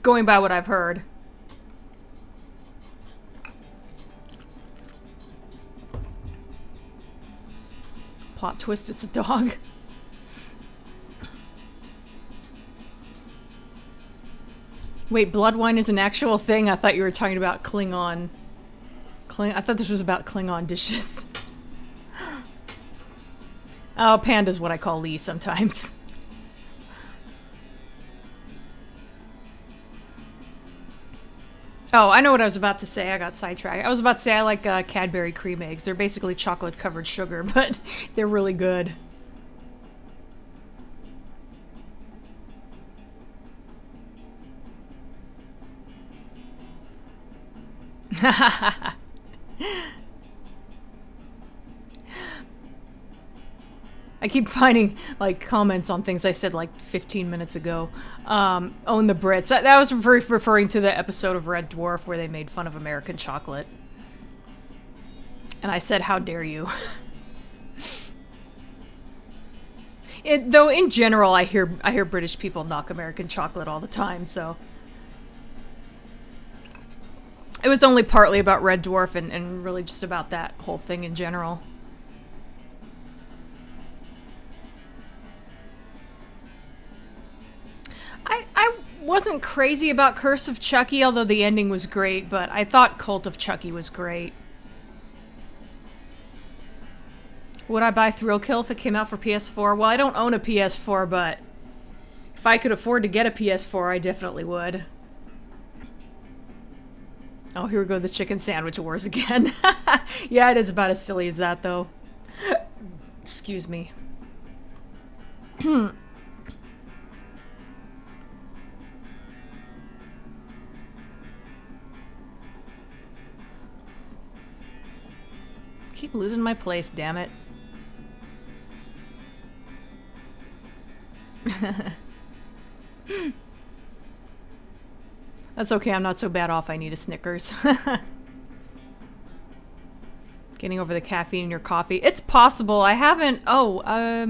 [SPEAKER 1] Going by what I've heard. Plot twist, it's a dog. Wait, blood wine is an actual thing? I thought you were talking about Klingon. I thought this was about Klingon dishes. Oh, Panda's what I call Lee sometimes. Oh, I know what I was about to say. I got sidetracked. I was about to say I like Cadbury cream eggs. They're basically chocolate-covered sugar, but they're really good. I keep finding, like, comments on things I said, like, 15 minutes ago. Own the Brits. That was referring to the episode of Red Dwarf where they made fun of American chocolate. And I said, how dare you? Though, in general, I hear British people knock American chocolate all the time, so... It was only partly about Red Dwarf and really just about that whole thing in general. wasn't crazy about Curse of Chucky, although the ending was great, but I thought Cult of Chucky was great. Would I buy Thrill Kill if it came out for PS4? Well, I don't own a PS4, but if I could afford to get a PS4, I definitely would. Oh, here we go, the chicken sandwich wars again. Yeah, it is about as silly as that, though. Excuse me. Keep losing my place, damn it. That's okay, I'm not so bad off. I need a Snickers. Getting over the caffeine in your coffee. It's possible. I haven't... Oh, I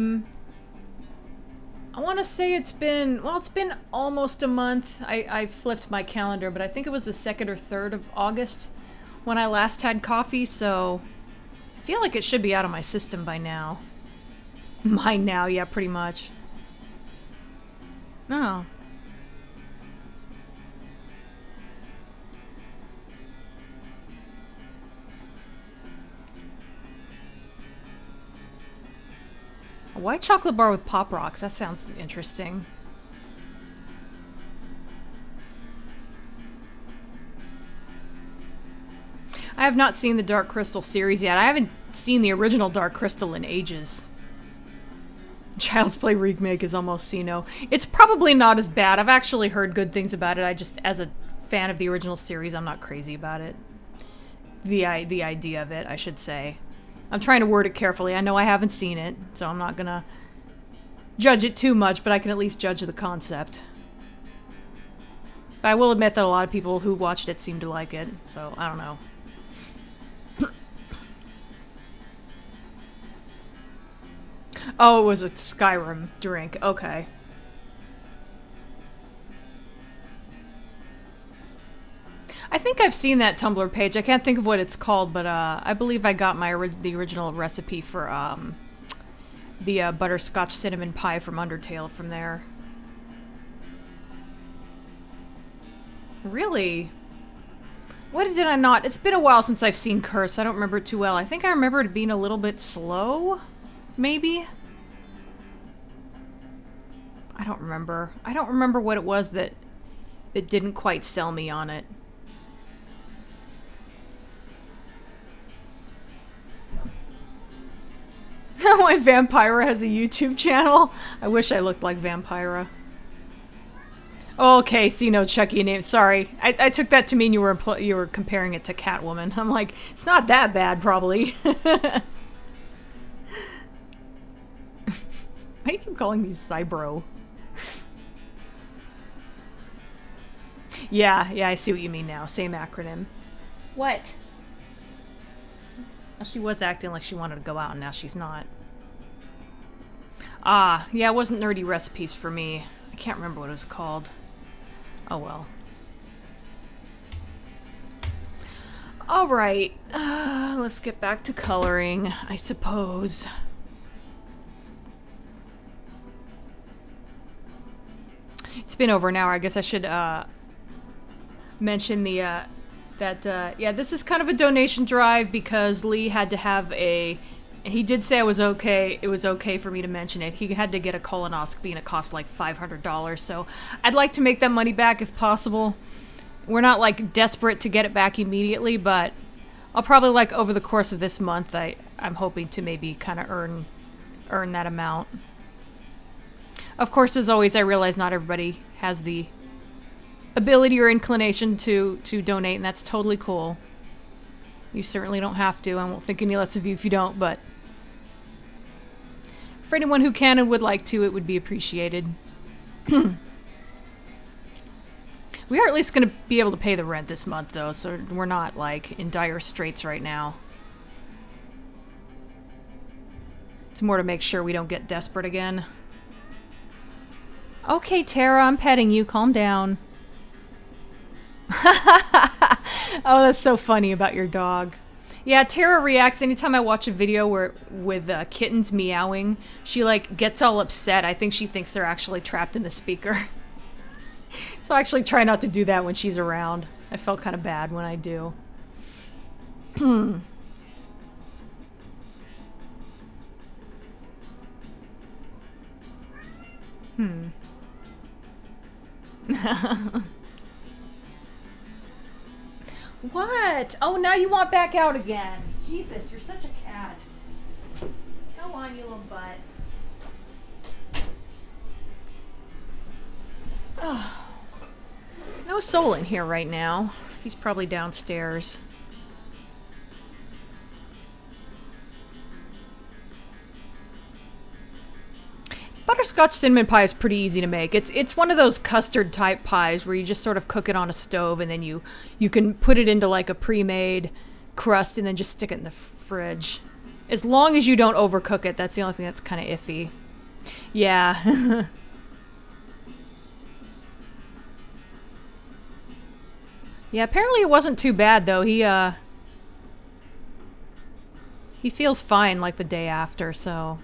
[SPEAKER 1] want to say it's been... Well, it's been almost a month. I flipped my calendar, but I think it was the 2nd or 3rd of August when I last had coffee, so... I feel like it should be out of my system by now. Mine now, yeah, pretty much. No. A white chocolate bar with Pop Rocks. That sounds interesting. I have not seen the Dark Crystal series yet. I haven't seen the original Dark Crystal in ages. Child's Play remake is almost see-no. It's probably not as bad. I've actually heard good things about it. I just, as a fan of the original series, I'm not crazy about it. The idea of it, I should say. I'm trying to word it carefully. I know I haven't seen it, so I'm not gonna judge it too much, but I can at least judge the concept. But I will admit that a lot of people who watched it seem to like it, so I don't know. Oh, it was a Skyrim drink. Okay. I think I've seen that Tumblr page. I can't think of what it's called, but I believe I got the original recipe for the butterscotch cinnamon pie from Undertale from there. Really? What did I not? It's been a while since I've seen Curse. I don't remember it too well. I think I remember it being a little bit slow. Maybe? I don't remember. I don't remember what it was that didn't quite sell me on it. Why Vampira has a YouTube channel? I wish I looked like Vampira. Okay, see, no Chucky name. Sorry, I took that to mean you were comparing it to Catwoman. I'm like, it's not that bad, probably. Why do you keep calling me Cybro? Yeah, I see what you mean now. Same acronym. What? Well, she was acting like she wanted to go out, and now she's not. Ah, yeah, it wasn't Nerdy Recipes for me. I can't remember what it was called. Oh well. Alright, let's get back to coloring, I suppose. It's been over an hour. I guess I should mention the yeah, this is kind of a donation drive because Lee had to have a, and he did say it was okay for me to mention it. He had to get a colonoscopy and it cost like $500, so I'd like to make that money back if possible. We're not like desperate to get it back immediately, but I'll probably like over the course of this month I'm hoping to maybe kind of earn that amount. Of course, as always, I realize not everybody has the ability or inclination to donate, and that's totally cool. You certainly don't have to. I won't think any less of you if you don't, but for anyone who can and would like to, it would be appreciated. We are at least going to be able to pay the rent this month, though, so we're not, like, in dire straits right now. It's more to make sure we don't get desperate again. Okay, Tara, I'm petting you. Calm down. Oh, that's so funny about your dog. Yeah, Tara reacts anytime I watch a video with kittens meowing. She, like, gets all upset. I think she thinks they're actually trapped in the speaker. So I actually try not to do that when she's around. I felt kind of bad when I do. What? Oh, now you want back out again. Jesus, you're such a cat. Go on, you little butt. Oh. No Soul in here right now. He's probably downstairs. Butterscotch cinnamon pie is pretty easy to make. It's one of those custard type pies where you just sort of cook it on a stove and then you can put it into like a pre-made crust and then just stick it in the fridge. As long as you don't overcook it, that's the only thing that's kind of iffy. Yeah. Yeah, apparently it wasn't too bad though. He feels fine like the day after, so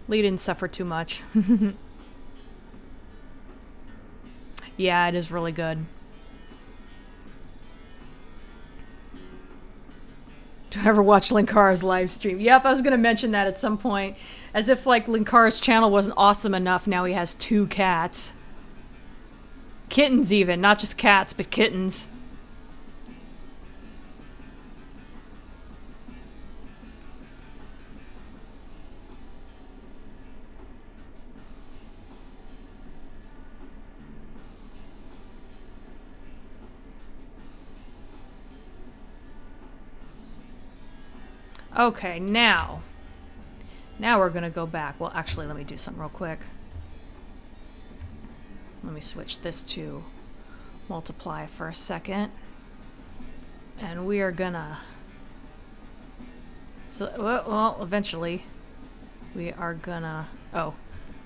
[SPEAKER 1] Lee didn't suffer too much. Yeah, it is really good. Do I ever watch Linkara's live stream? Yep, I was going to mention that at some point. As if, like, Linkara's channel wasn't awesome enough, now he has 2 cats. Kittens, even. Not just cats, but kittens. Okay, now we're gonna go back. Well, actually, let me do something real quick. Let me switch this to multiply for a second. And we are gonna... So, well, eventually, we are gonna... Oh,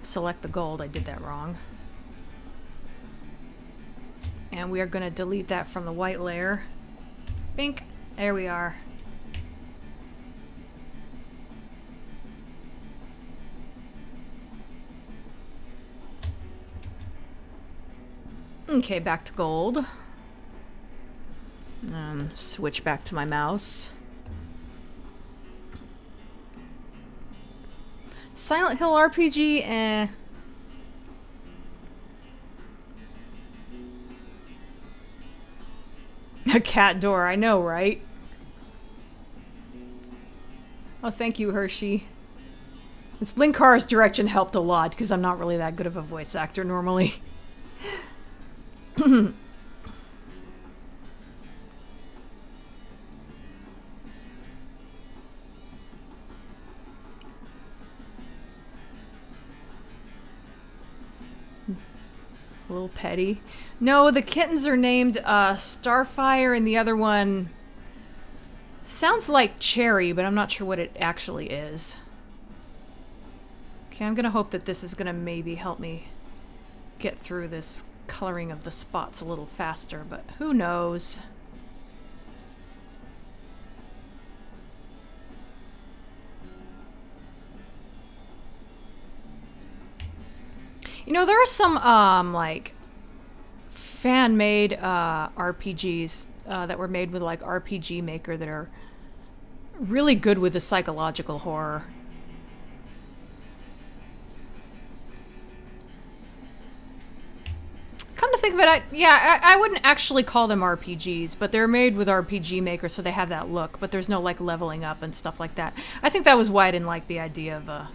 [SPEAKER 1] select the gold. I did that wrong. And we are gonna delete that from the white layer. Bink. There we are. Okay, back to gold. Switch back to my mouse. Silent Hill RPG, eh. A cat door, I know, right? Oh, thank you, Hershey. This Linkara's direction helped a lot, because I'm not really that good of a voice actor normally. A little petty. No, the kittens are named Starfire, and the other one sounds like Cherry, but I'm not sure what it actually is. Okay, I'm gonna hope that this is gonna maybe help me get through this coloring of the spots a little faster, but who knows? You know, there are some, like, fan-made, RPGs, that were made with, like, RPG Maker that are really good with the psychological horror. Come to think of it, I wouldn't actually call them RPGs, but they're made with RPG Maker, so they have that look, but there's no, like, leveling up and stuff like that. I think that was why I didn't like the idea of a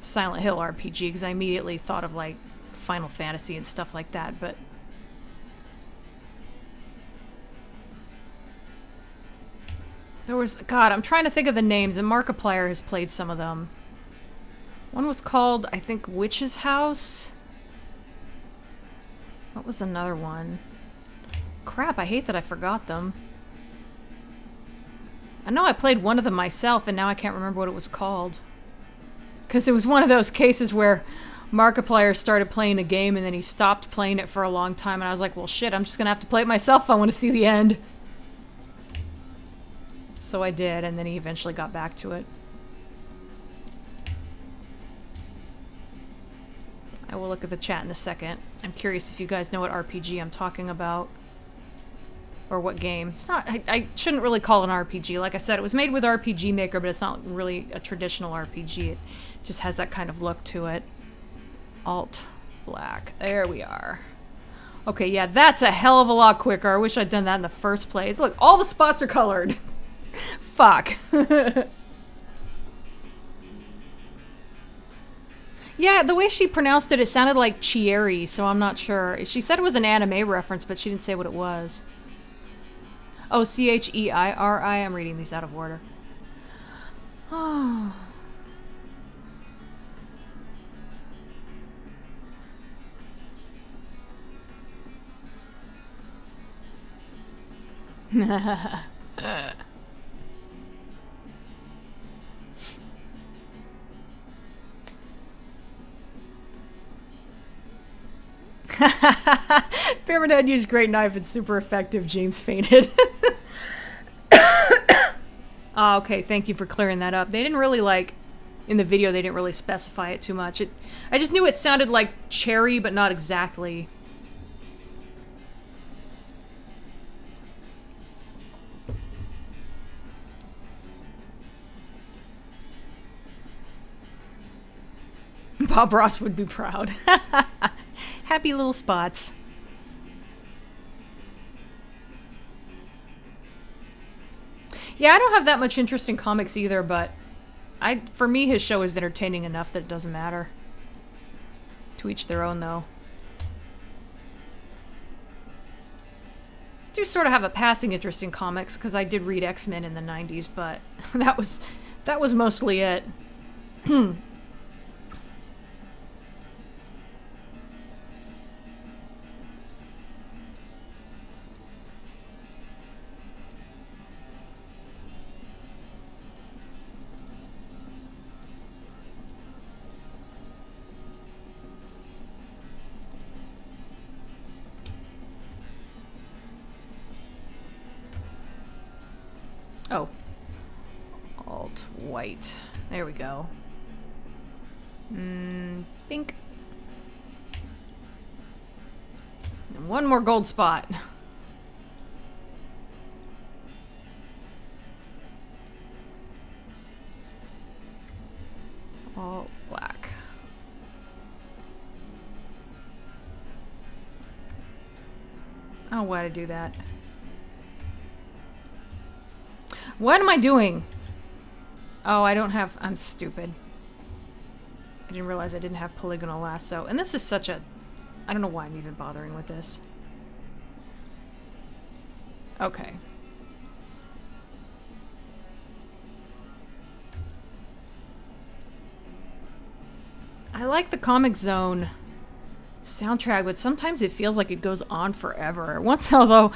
[SPEAKER 1] Silent Hill RPG, because I immediately thought of, like, Final Fantasy and stuff like that, but... There was... God, I'm trying to think of the names, and Markiplier has played some of them. One was called, I think, Witch's House? What was another one? Crap, I hate that I forgot them. I know I played one of them myself, and now I can't remember what it was called. Because it was one of those cases where Markiplier started playing a game, and then he stopped playing it for a long time, and I was like, well, shit, I'm just gonna have to play it myself if I want to see the end. So I did, and then he eventually got back to it. I we'll look at the chat in a second. I'm curious if you guys know what RPG I'm talking about. Or what game. It's not... I shouldn't really call it an RPG. Like I said, it was made with RPG Maker, but it's not really a traditional RPG. It just has that kind of look to it. Alt black. There we are. Okay, yeah, that's a hell of a lot quicker. I wish I'd done that in the first place. Look, all the spots are colored. Fuck. Yeah, the way she pronounced it, it sounded like Chieri, so I'm not sure. She said it was an anime reference, but she didn't say what it was. Oh, Cheiri. I'm reading these out of order. Oh. Pyramid Head used great knife. It's super effective. James fainted. Oh, okay, thank you for clearing that up. They didn't really, like, in the video, they didn't really specify it too much. I just knew it sounded like cherry, but not exactly. Bob Ross would be proud. Happy little spots. Yeah, I don't have that much interest in comics either, but for me, his show is entertaining enough that it doesn't matter. To each their own, though. I do sort of have a passing interest in comics, because I did read X-Men in the 90s, but that was mostly it. Oh. Alt white. There we go. Pink. And one more gold spot. All black. Oh, why'd I do that? What am I doing? Oh, I don't have... I'm stupid. I didn't realize I didn't have polygonal lasso. And this is such a... I don't know why I'm even bothering with this. Okay. I like the Comic Zone soundtrack, but sometimes it feels like it goes on forever. Once I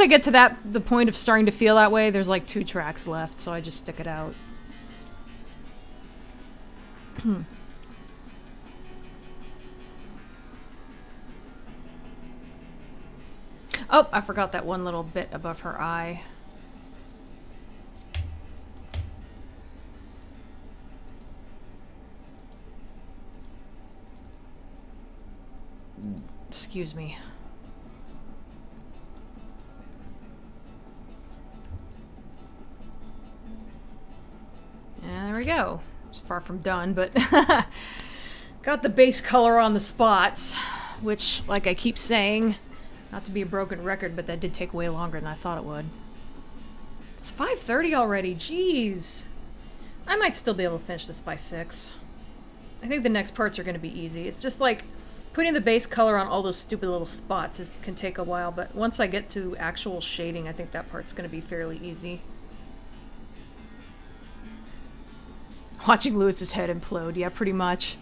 [SPEAKER 1] get to the point of starting to feel that way, there's like 2 tracks left, so I just stick it out. Oh, I forgot that one little bit above her eye. Excuse me. And there we go. It's far from done, but got the base color on the spots, which, like I keep saying, not to be a broken record, but that did take way longer than I thought it would. It's 5:30 already, jeez. I might still be able to finish this by 6. I think the next parts are going to be easy. It's just like putting the base color on all those stupid little spots can take a while, but once I get to actual shading, I think that part's going to be fairly easy. Watching Lewis's head implode, yeah, pretty much.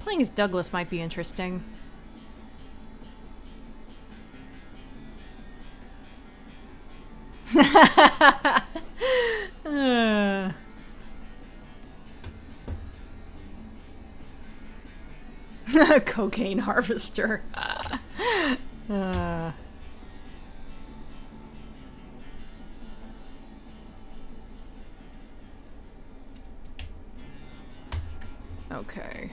[SPEAKER 1] Playing as Douglas might be interesting. Cocaine harvester. Okay.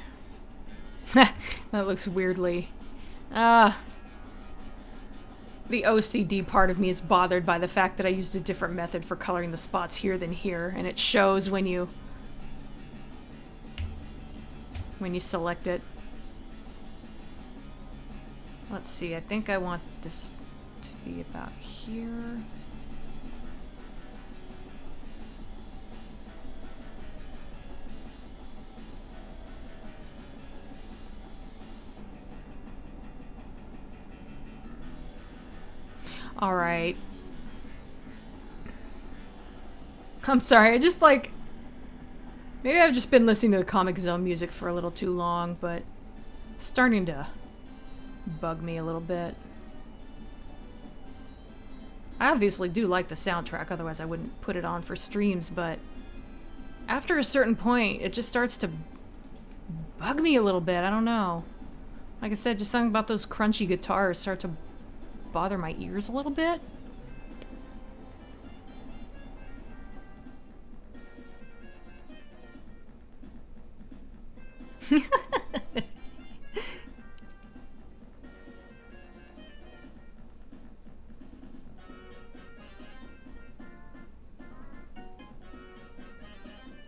[SPEAKER 1] That looks weirdly... The OCD part of me is bothered by the fact that I used a different method for coloring the spots here than here, and it shows when you select it. Let's see, I think I want this to be about here. All right. I'm sorry, I just like... Maybe I've just been listening to the Comic Zone music for a little too long, but it's starting to bug me a little bit. I obviously do like the soundtrack, otherwise I wouldn't put it on for streams, but after a certain point, it just starts to bug me a little bit. I don't know. Like I said, just something about those crunchy guitars start to bother my ears a little bit.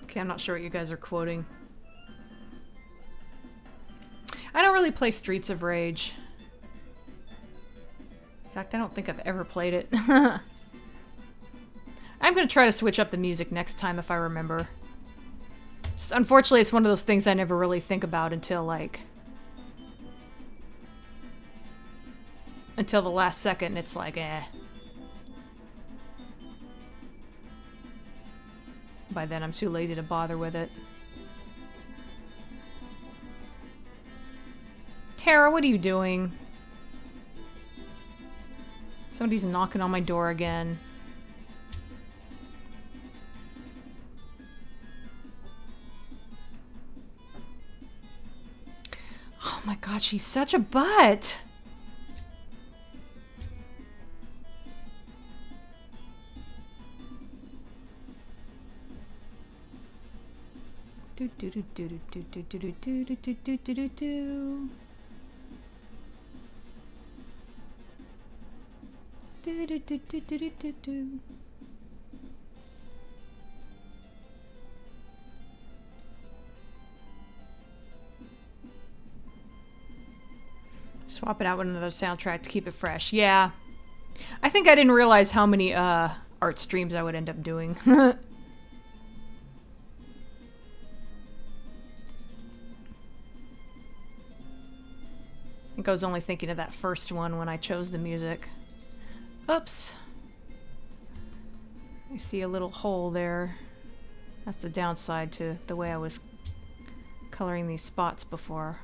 [SPEAKER 1] Okay, I'm not sure what you guys are quoting. I don't really play Streets of Rage. In fact, I don't think I've ever played it. I'm gonna try to switch up the music next time if I remember. Just, unfortunately, it's one of those things I never really think about until, like... until the last second, and it's like, eh. By then, I'm too lazy to bother with it. Tara, what are you doing? Somebody's knocking on my door again. Oh my god, she's such a butt! Do do do do do do do do do do do do do do do. Do do do do do do do do. Swap it out with another soundtrack to keep it fresh. Yeah. I think I didn't realize how many art streams I would end up doing. I think I was only thinking of that first one when I chose the music. Oops. I see a little hole there. That's the downside to the way I was coloring these spots before.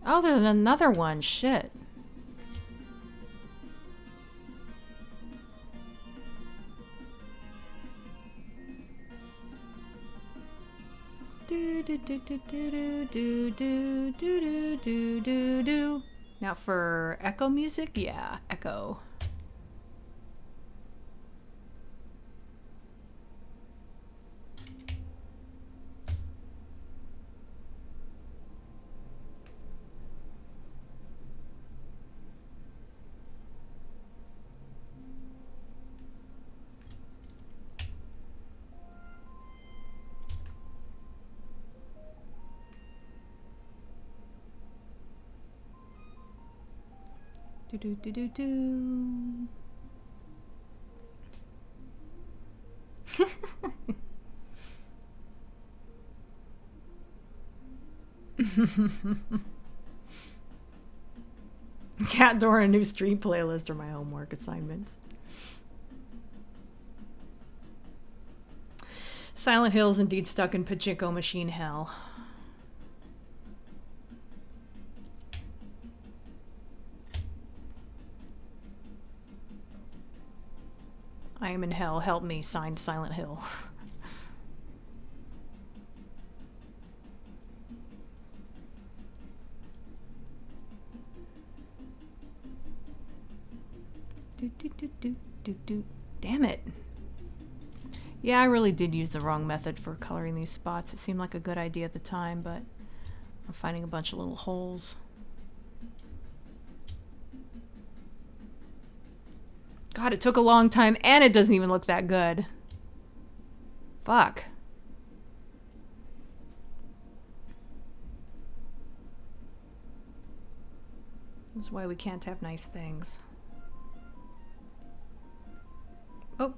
[SPEAKER 1] Oh, there's another one. Shit. Do do do do do do do do do do do. Now for echo music, yeah, echo. Do do do do do. Cat door and a new stream playlist are my homework assignments. Silent Hill's indeed stuck in pachinko machine hell. I am in hell, help me, signed Silent Hill. Do do do do do do. Damn it. Yeah, I really did use the wrong method for coloring these spots. It seemed like a good idea at the time, but I'm finding a bunch of little holes. God, it took a long time, and it doesn't even look that good. Fuck. This is why we can't have nice things. Oh,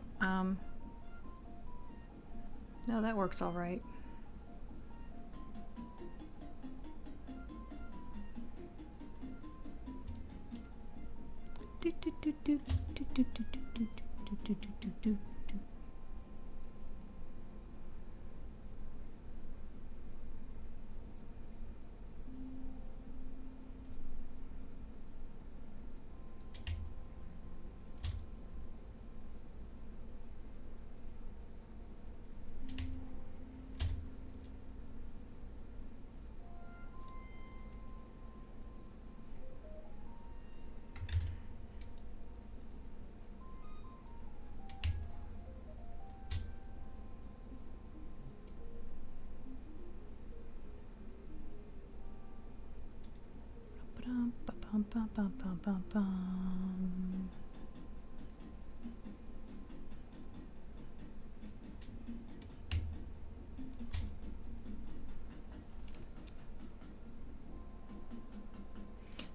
[SPEAKER 1] no, that works all right.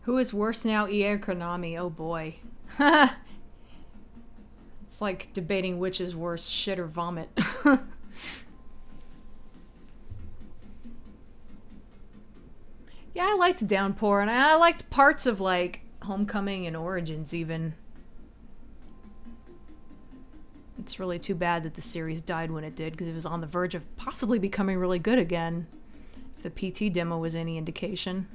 [SPEAKER 1] Who is worse now, EA or Konami? Oh boy. It's like debating which is worse, shit or vomit. Yeah, I liked Downpour, and I liked parts of, like, Homecoming and Origins, even. It's really too bad that the series died when it did, because it was on the verge of possibly becoming really good again, if the PT demo was any indication.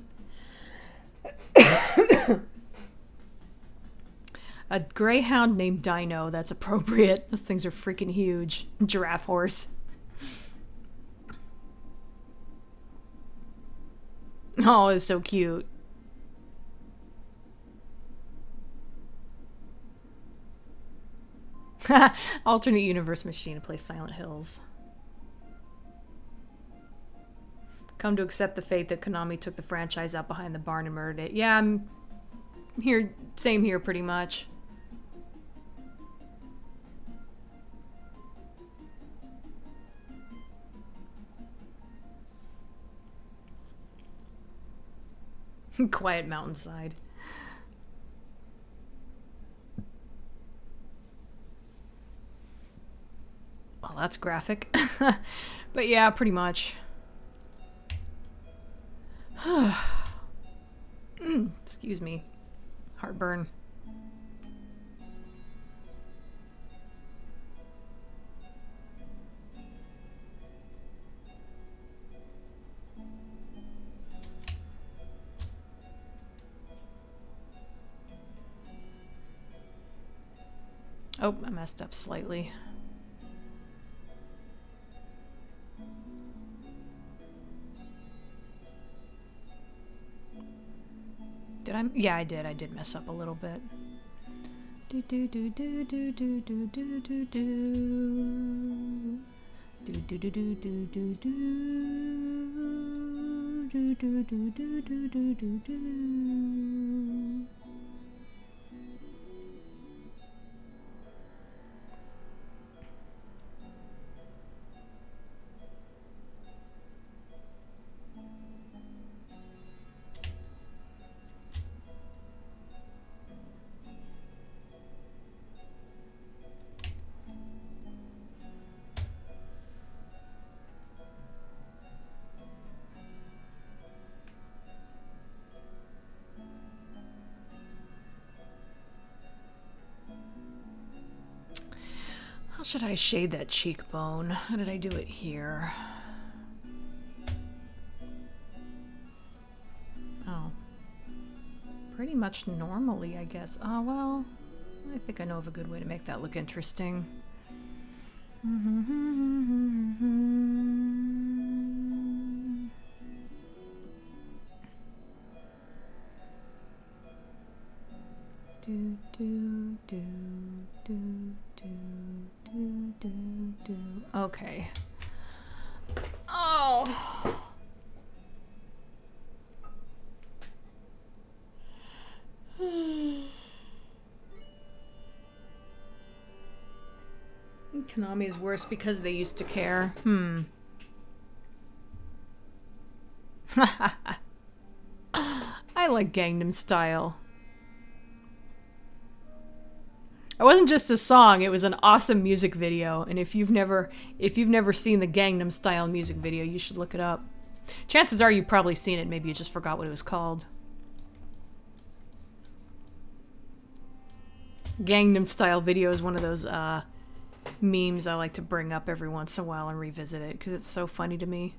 [SPEAKER 1] A greyhound named Dino, that's appropriate. Those things are freaking huge. Giraffe horse. Oh, it's so cute. Alternate universe machine to play Silent Hills. Come to accept the fate that Konami took the franchise out behind the barn and murdered it. Yeah, I'm here. Same here, pretty much. Quiet mountainside. Well, that's graphic. But yeah, pretty much. Excuse me. Heartburn. Oh, I messed up slightly. Did I? Yeah, I did. I did mess up a little bit. Do do do do do do do do do do. Do do do do do do do. Do do do do do do do do. How should I shade that cheekbone? How did I do it here? Oh. Pretty much normally, I guess. Oh, well, I think I know of a good way to make that look interesting. Do do do do do. Okay. Oh. Konami is worse because they used to care. I like Gangnam Style. It wasn't just a song, it was an awesome music video, and if you've never seen the Gangnam Style music video, you should look it up. Chances are you've probably seen it, maybe you just forgot what it was called. Gangnam Style video is one of those memes I like to bring up every once in a while and revisit it because it's so funny to me.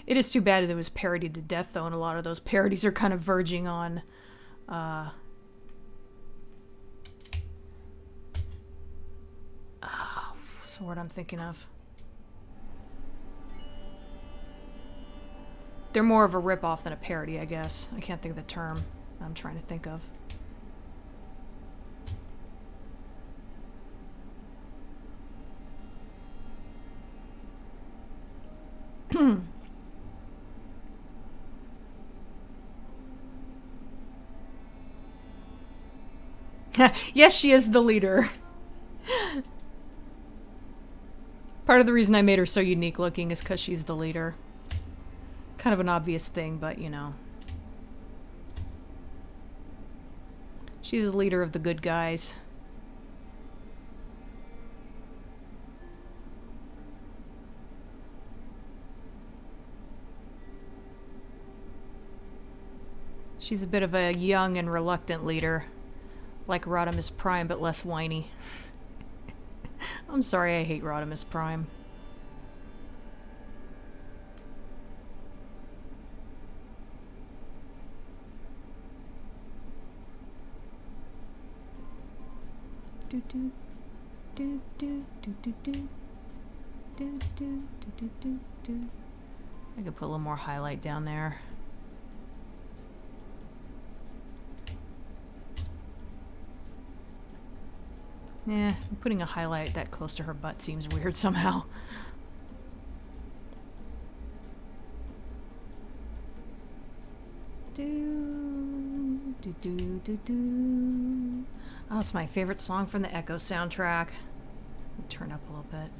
[SPEAKER 1] It is too bad that it was parodied to death, though, and a lot of those parodies are kind of verging on what's the word I'm thinking of? They're more of a ripoff than a parody, I guess. I can't think of the term I'm trying to think of. Yes, she is the leader. Part of the reason I made her so unique looking is because she's the leader. Kind of an obvious thing, but you know. She's the leader of the good guys. She's a bit of a young and reluctant leader. Like Rodimus Prime, but less whiny. I'm sorry, I hate Rodimus Prime. Do do do do do do do do do do do do. I could put a little more highlight down there. Yeah, putting a highlight that close to her butt seems weird somehow. Do, do, do, do, do. Oh, it's my favorite song from the Echo soundtrack. Let me turn up a little bit.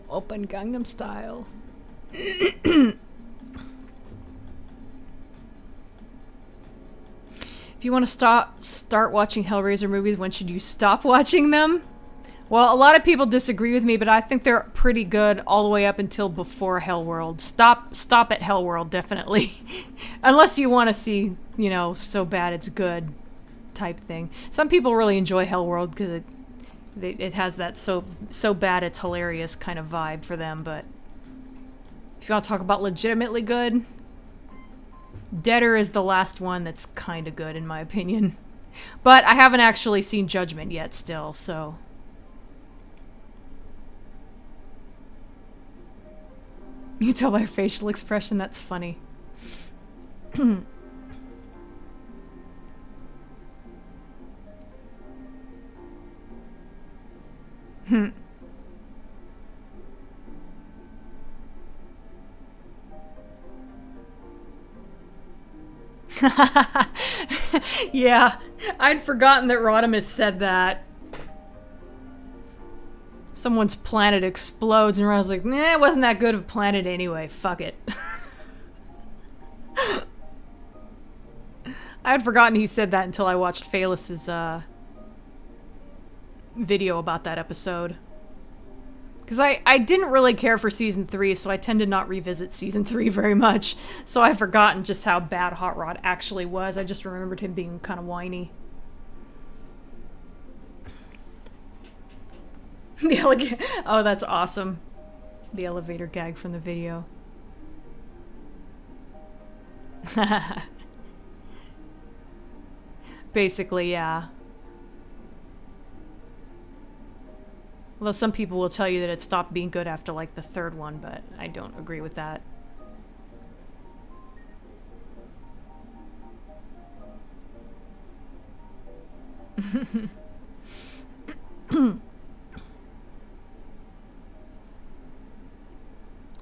[SPEAKER 1] Open Gangnam Style. If you want to start watching Hellraiser movies, when should you stop watching them? Well, a lot of people disagree with me, but I think they're pretty good all the way up until before Hellworld. Stop at Hellworld, definitely. Unless you want to see, you know, so bad it's good type thing. Some people really enjoy Hellworld because it has that so bad it's hilarious kind of vibe for them, but if you want to talk about legitimately good, Deader is the last one that's kind of good in my opinion. But I haven't actually seen Judgment yet still, so... You can tell by her facial expression, that's funny. Yeah, I'd forgotten that Rodimus said that. Someone's planet explodes, and Ron's like, nah, it wasn't that good of a planet anyway. Fuck it. I had forgotten he said that until I watched Phalus's video about that episode. Because I didn't really care for Season 3, so I tend to not revisit Season 3 very much. So I've forgotten just how bad Hot Rod actually was. I just remembered him being kind of whiny. Oh, that's awesome. The elevator gag from the video. Basically, yeah. Although some people will tell you that it stopped being good after like the third one, but I don't agree with that.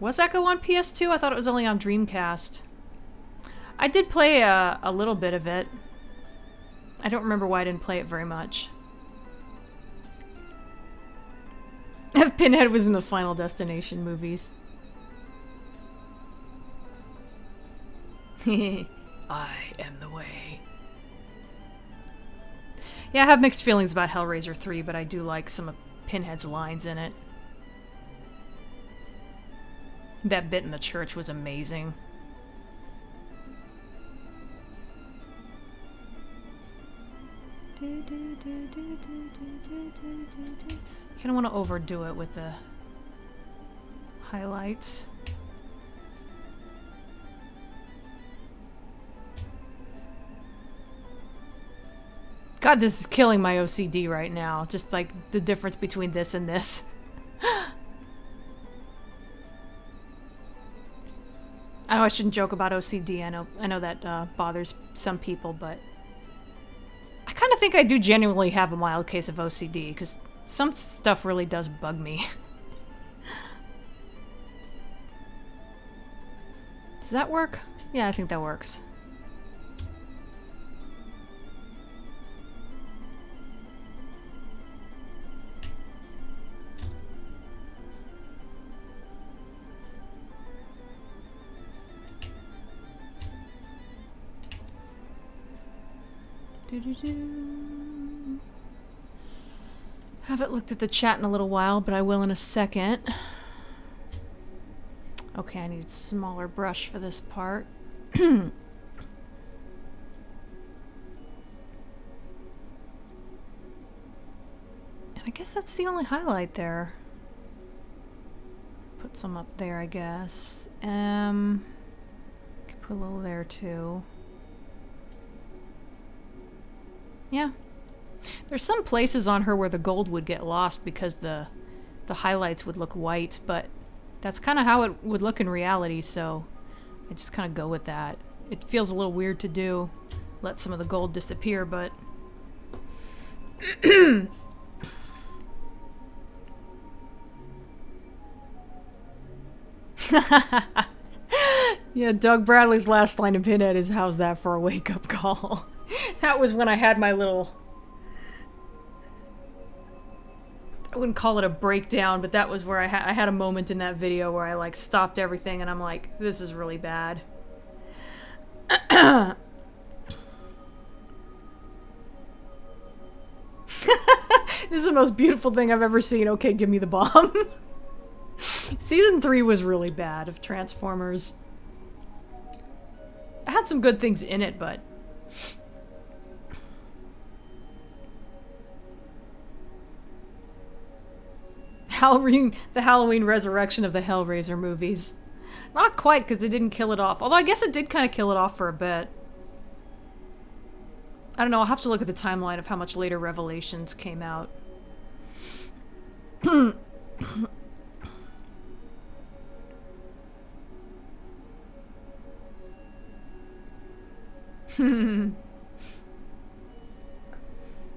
[SPEAKER 1] Was Echo on PS2? I thought it was only on Dreamcast. I did play a little bit of it. I don't remember why I didn't play it very much. If Pinhead was in the Final Destination movies. I am the way. Yeah, I have mixed feelings about Hellraiser 3, but I do like some of Pinhead's lines in it. That bit in the church was amazing. Kind of want to overdo it with the highlights. God, this is killing my OCD right now. Just like the difference between this and this. I know I shouldn't joke about OCD. I know that bothers some people, but I kind of think I do genuinely have a mild case of OCD, because some stuff really does bug me. Does that work? Yeah, I think that works. Haven't looked at the chat in a little while, but I will in a second. Okay, I need a smaller brush for this part. And I guess that's the only highlight there. Put some up there, I guess. Could put a little there too. Yeah. There's some places on her where the gold would get lost because the highlights would look white, but that's kind of how it would look in reality, so I just kind of go with that. It feels a little weird to do, let some of the gold disappear, but... Yeah, Doug Bradley's last line in Pinhead is, "How's that for a wake-up call?" That was when I had my little... I wouldn't call it a breakdown, but that was where I had a moment in that video where I like stopped everything and I'm like, this is really bad. This is the most beautiful thing I've ever seen. Okay, give me the bomb. Season 3 was really bad of Transformers. It had some good things in it, but... the Halloween resurrection of the Hellraiser movies. Not quite, because it didn't kill it off. Although I guess it did kind of kill it off for a bit. I don't know, I'll have to look at the timeline of how much later Revelations came out.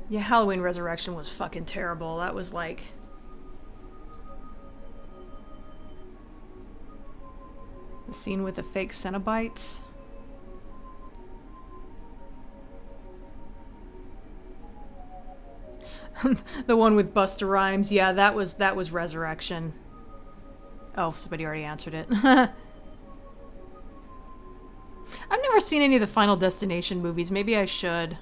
[SPEAKER 1] Yeah, Halloween Resurrection was fucking terrible. That was like... the scene with the fake Cenobites. The one with Busta Rhymes. Yeah, that was Resurrection. Oh, somebody already answered it. I've never seen any of the Final Destination movies. Maybe I should.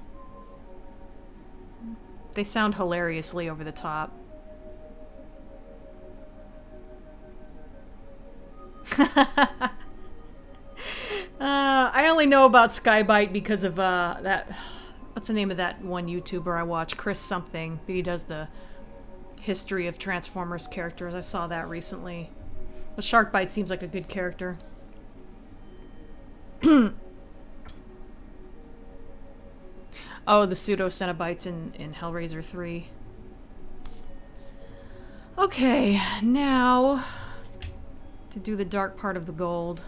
[SPEAKER 1] They sound hilariously over the top. I only know about Skybite because of that. What's the name of that one YouTuber I watch? Chris something. He does the history of Transformers characters. I saw that recently. But Sharkbite seems like a good character. Oh, the pseudo Cenobites in Hellraiser 3. Okay, now to do the dark part of the gold.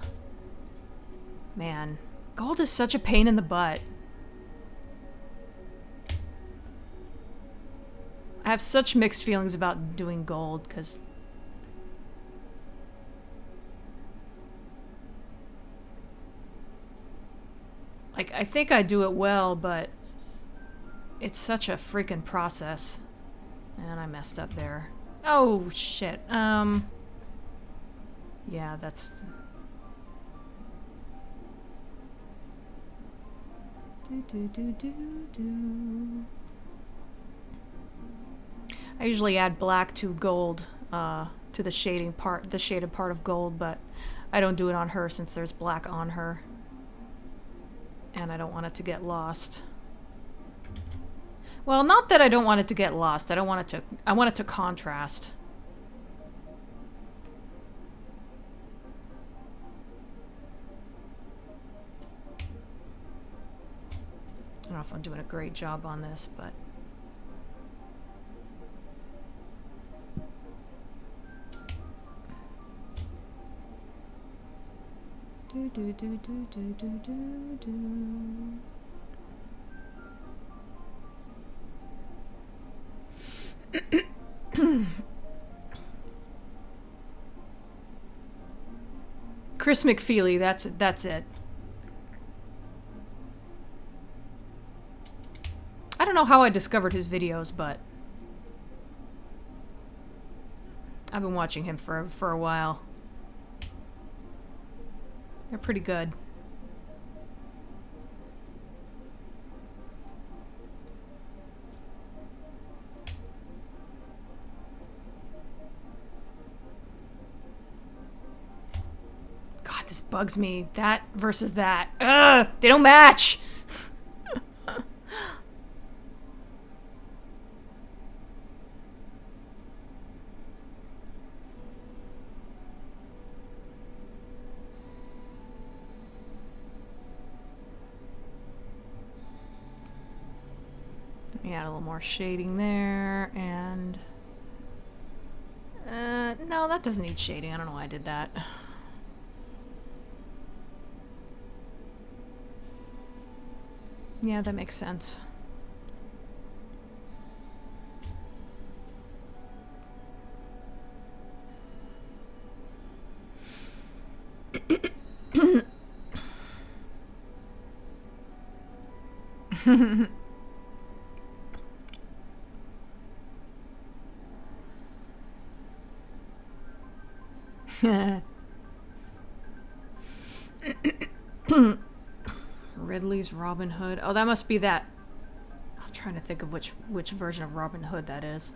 [SPEAKER 1] Man, gold is such a pain in the butt. I have such mixed feelings about doing gold, because like, I think I do it well, but it's such a freaking process. And I messed up there. Oh, shit. Yeah, that's... I usually add black to gold, to the shaded part of gold, but I don't do it on her since there's black on her. And I don't want it to get lost. Well, not that I don't want it to get lost. I want it to contrast. I don't know if I'm doing a great job on this, but... Chris McFeely, that's it. I don't know how I discovered his videos, but I've been watching him for a while. They're pretty good. God, this bugs me. That versus that. Ugh! They don't match! Let me add a little more shading there, and... no, that doesn't need shading. I don't know why I did that. Yeah, that makes sense. Ridley's Robin Hood. Oh, that must be that. I'm trying to think of which version of Robin Hood that is.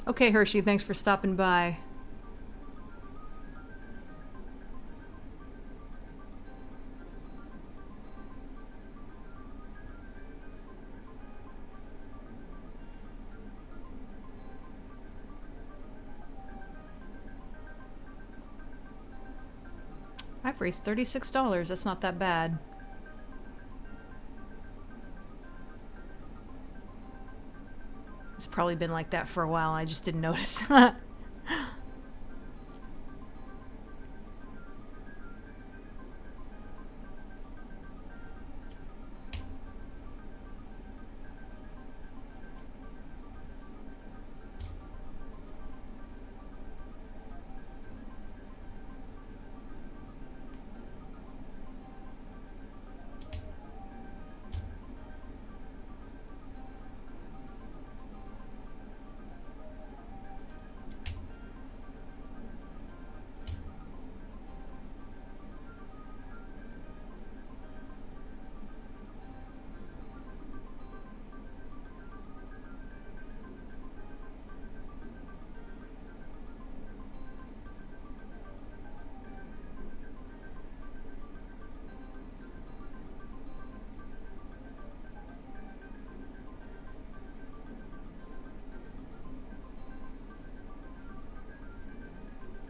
[SPEAKER 1] Okay, Hershey, thanks for stopping by. I've raised $36. That's not that bad. It's probably been like that for a while. I just didn't notice.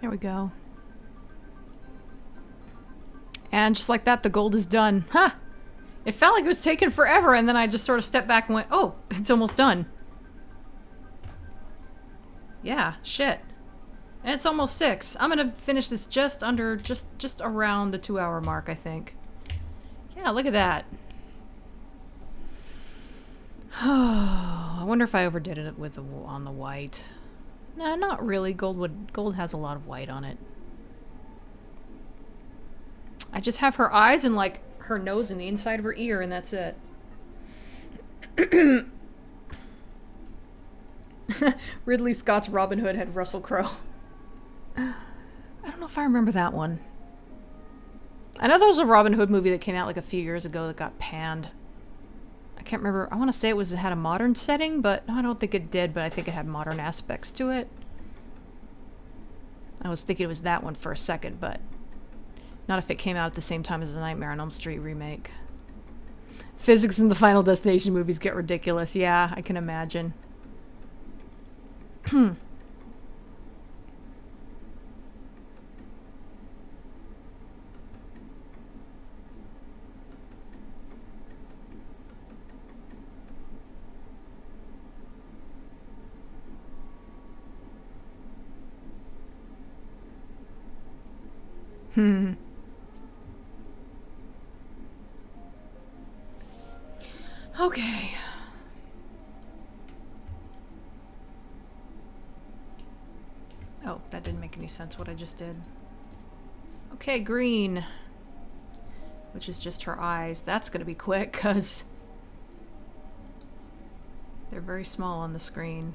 [SPEAKER 1] Here we go. And just like that, the gold is done. Huh! It felt like it was taking forever, and then I just sort of stepped back and went, oh, it's almost done. Yeah, shit. And it's almost 6. I'm gonna finish this just under, just around the 2-hour mark, I think. Yeah, look at that. I wonder if I overdid it with on the white. Nah, not really. Gold has a lot of white on it. I just have her eyes and like her nose and the inside of her ear, and that's it. Ridley Scott's Robin Hood had Russell Crowe. I don't know if I remember that one. I know there was a Robin Hood movie that came out like a few years ago that got panned. I can't remember. I want to say it had a modern setting, but no, I don't think it did, but I think it had modern aspects to it. I was thinking it was that one for a second, but not if it came out at the same time as the Nightmare on Elm Street remake. Physics in the Final Destination movies get ridiculous. Yeah, I can imagine. Okay. Oh, that didn't make any sense what I just did. Okay, green. Which is just her eyes. That's gonna be quick, because they're very small on the screen.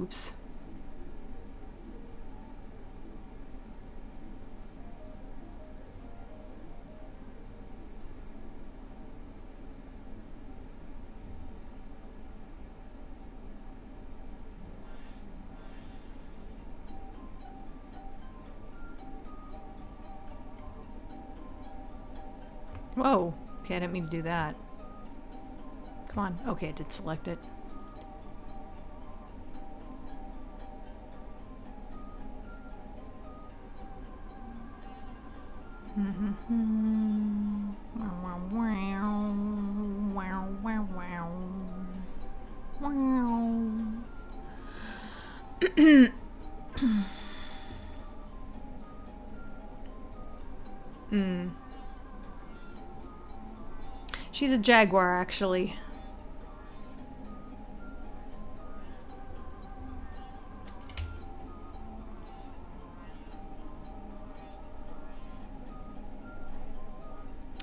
[SPEAKER 1] Oops. Whoa. Okay, I didn't mean to do that. Come on. Okay, I did select it. She's a jaguar, actually.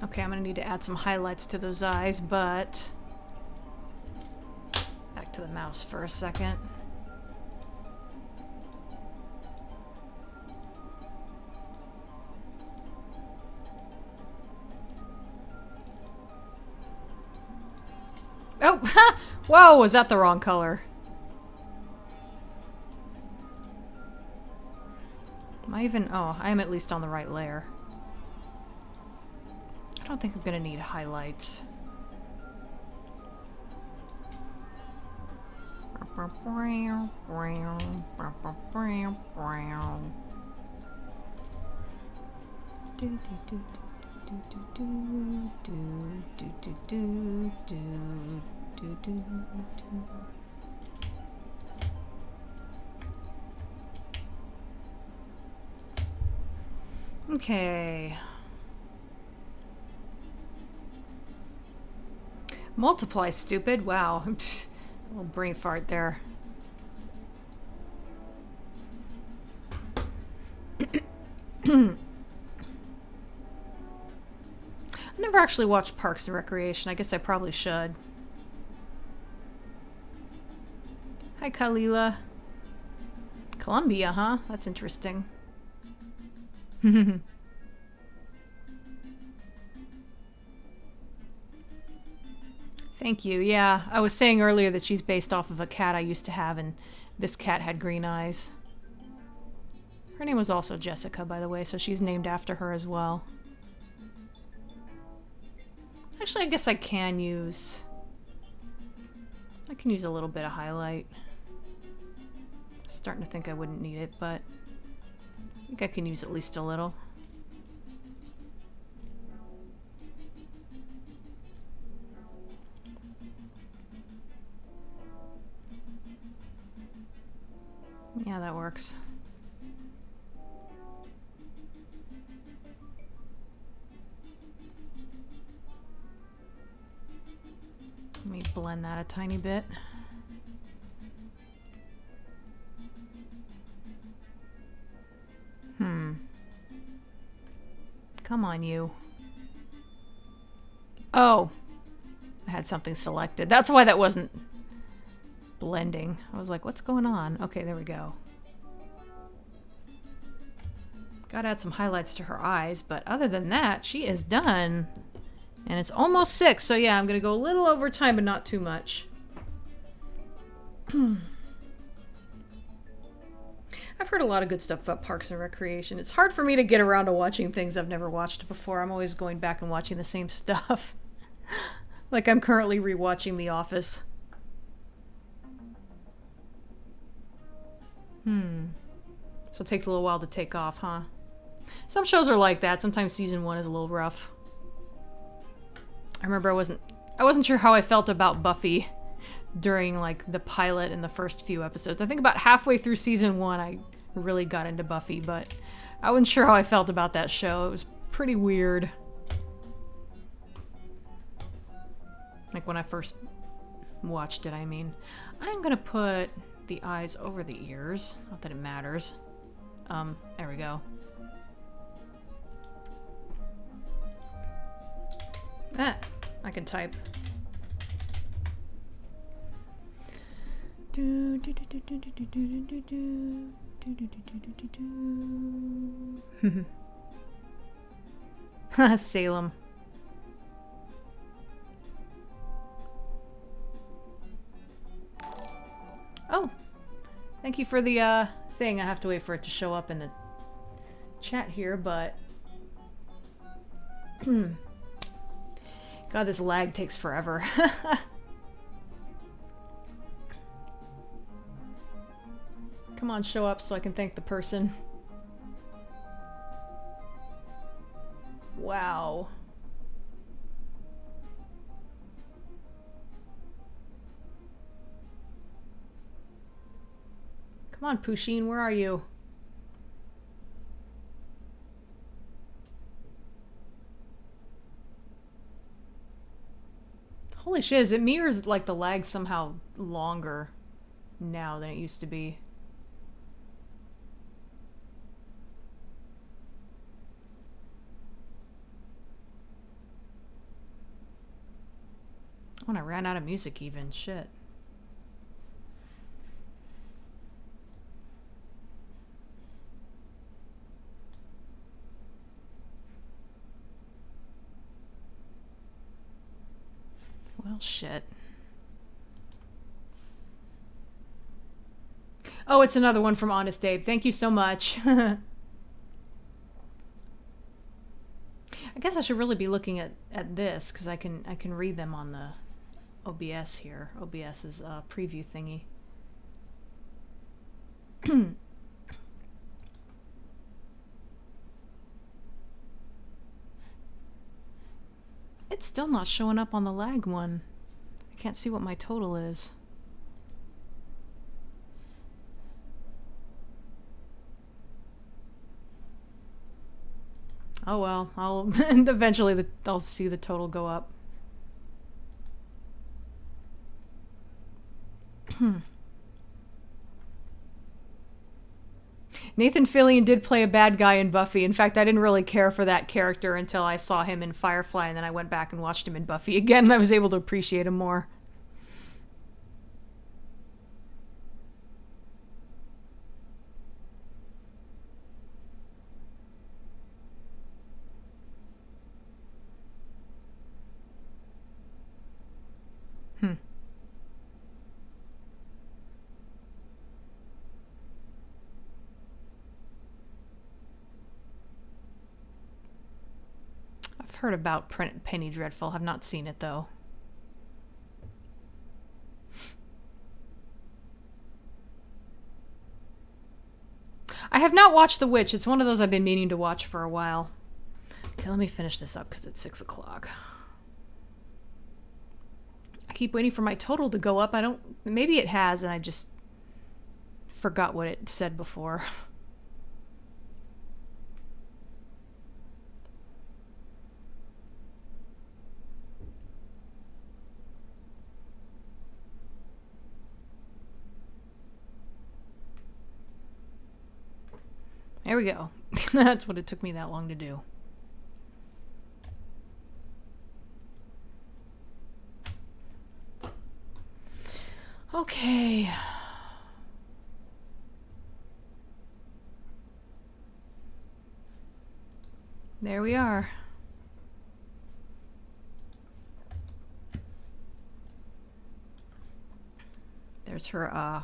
[SPEAKER 1] Okay, I'm gonna need to add some highlights to those eyes, but back to the mouse for a second. Oh, ha! Whoa, was that the wrong color? Am I even... Oh, I am at least on the right layer. I don't think I'm gonna need highlights. Okay. Multiply, stupid. Wow. A little brain fart there. I never actually watched Parks and Recreation. I guess I probably should. Hi, Kalila. Columbia, huh? That's interesting. Thank you. Yeah, I was saying earlier that she's based off of a cat I used to have, and this cat had green eyes. Her name was also Jessica, by the way, so she's named after her as well. Actually, I guess I can use a little bit of highlight. Starting to think I wouldn't need it, but I think I can use at least a little. Yeah, that works. Let me blend that a tiny bit. Come on, you. Oh! I had something selected. That's why that wasn't blending. I was like, what's going on? Okay, there we go. Gotta add some highlights to her eyes, but other than that, she is done. And it's almost 6, so yeah, I'm gonna go a little over time, but not too much. I've heard a lot of good stuff about Parks and Recreation. It's hard for me to get around to watching things I've never watched before. I'm always going back and watching the same stuff. Like I'm currently rewatching The Office. So it takes a little while to take off, huh? Some shows are like that. Sometimes season 1 is a little rough. I remember I wasn't sure how I felt about Buffy during like the pilot and the first few episodes. I think about halfway through season 1 I really got into Buffy, but I wasn't sure how I felt about that show. It was pretty weird. Like when I first watched it, I mean. I'm gonna put the eyes over the ears. Not that it matters. There we go. Ah, I can type. Salem. Oh, thank you for the thing. I have to wait for it to show up in the chat here, but God, this lag takes forever. Come on, show up so I can thank the person. Wow. Come on, Pusheen, where are you? Holy shit, is it me or is it like the lag somehow longer now than it used to be? When I ran out of music even, shit. Well, shit. Oh, it's another one from Honest Abe. Thank you so much. I guess I should really be looking at this because I can read them on the OBS here. OBS's preview thingy. It's still not showing up on the lag one. I can't see what my total is. Oh well, I'll eventually I'll see the total go up. Nathan Fillion did play a bad guy in Buffy. In fact, I didn't really care for that character until I saw him in Firefly, and then I went back and watched him in Buffy again, and I was able to appreciate him more. heard about Penny Dreadful. Have not seen it, though. I have not watched The Witch. It's one of those I've been meaning to watch for a while. Okay, let me finish this up because it's 6 o'clock. I keep waiting for my total to go up. Maybe it has and I just forgot what it said before. There we go. That's what it took me that long to do. Okay. There we are. There's her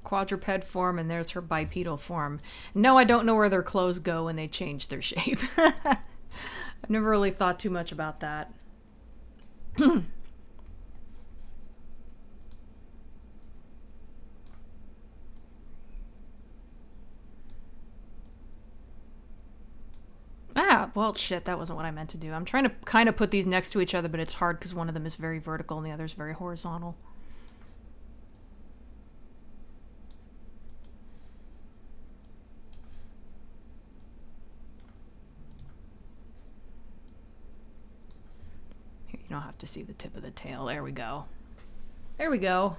[SPEAKER 1] quadruped form, and there's her bipedal form. No, I don't know where their clothes go when they change their shape. I've never really thought too much about that. Ah, well, shit, that wasn't what I meant to do. I'm trying to kind of put these next to each other, but it's hard because one of them is very vertical and the other is very horizontal. You don't have to see the tip of the tail. There we go. There we go.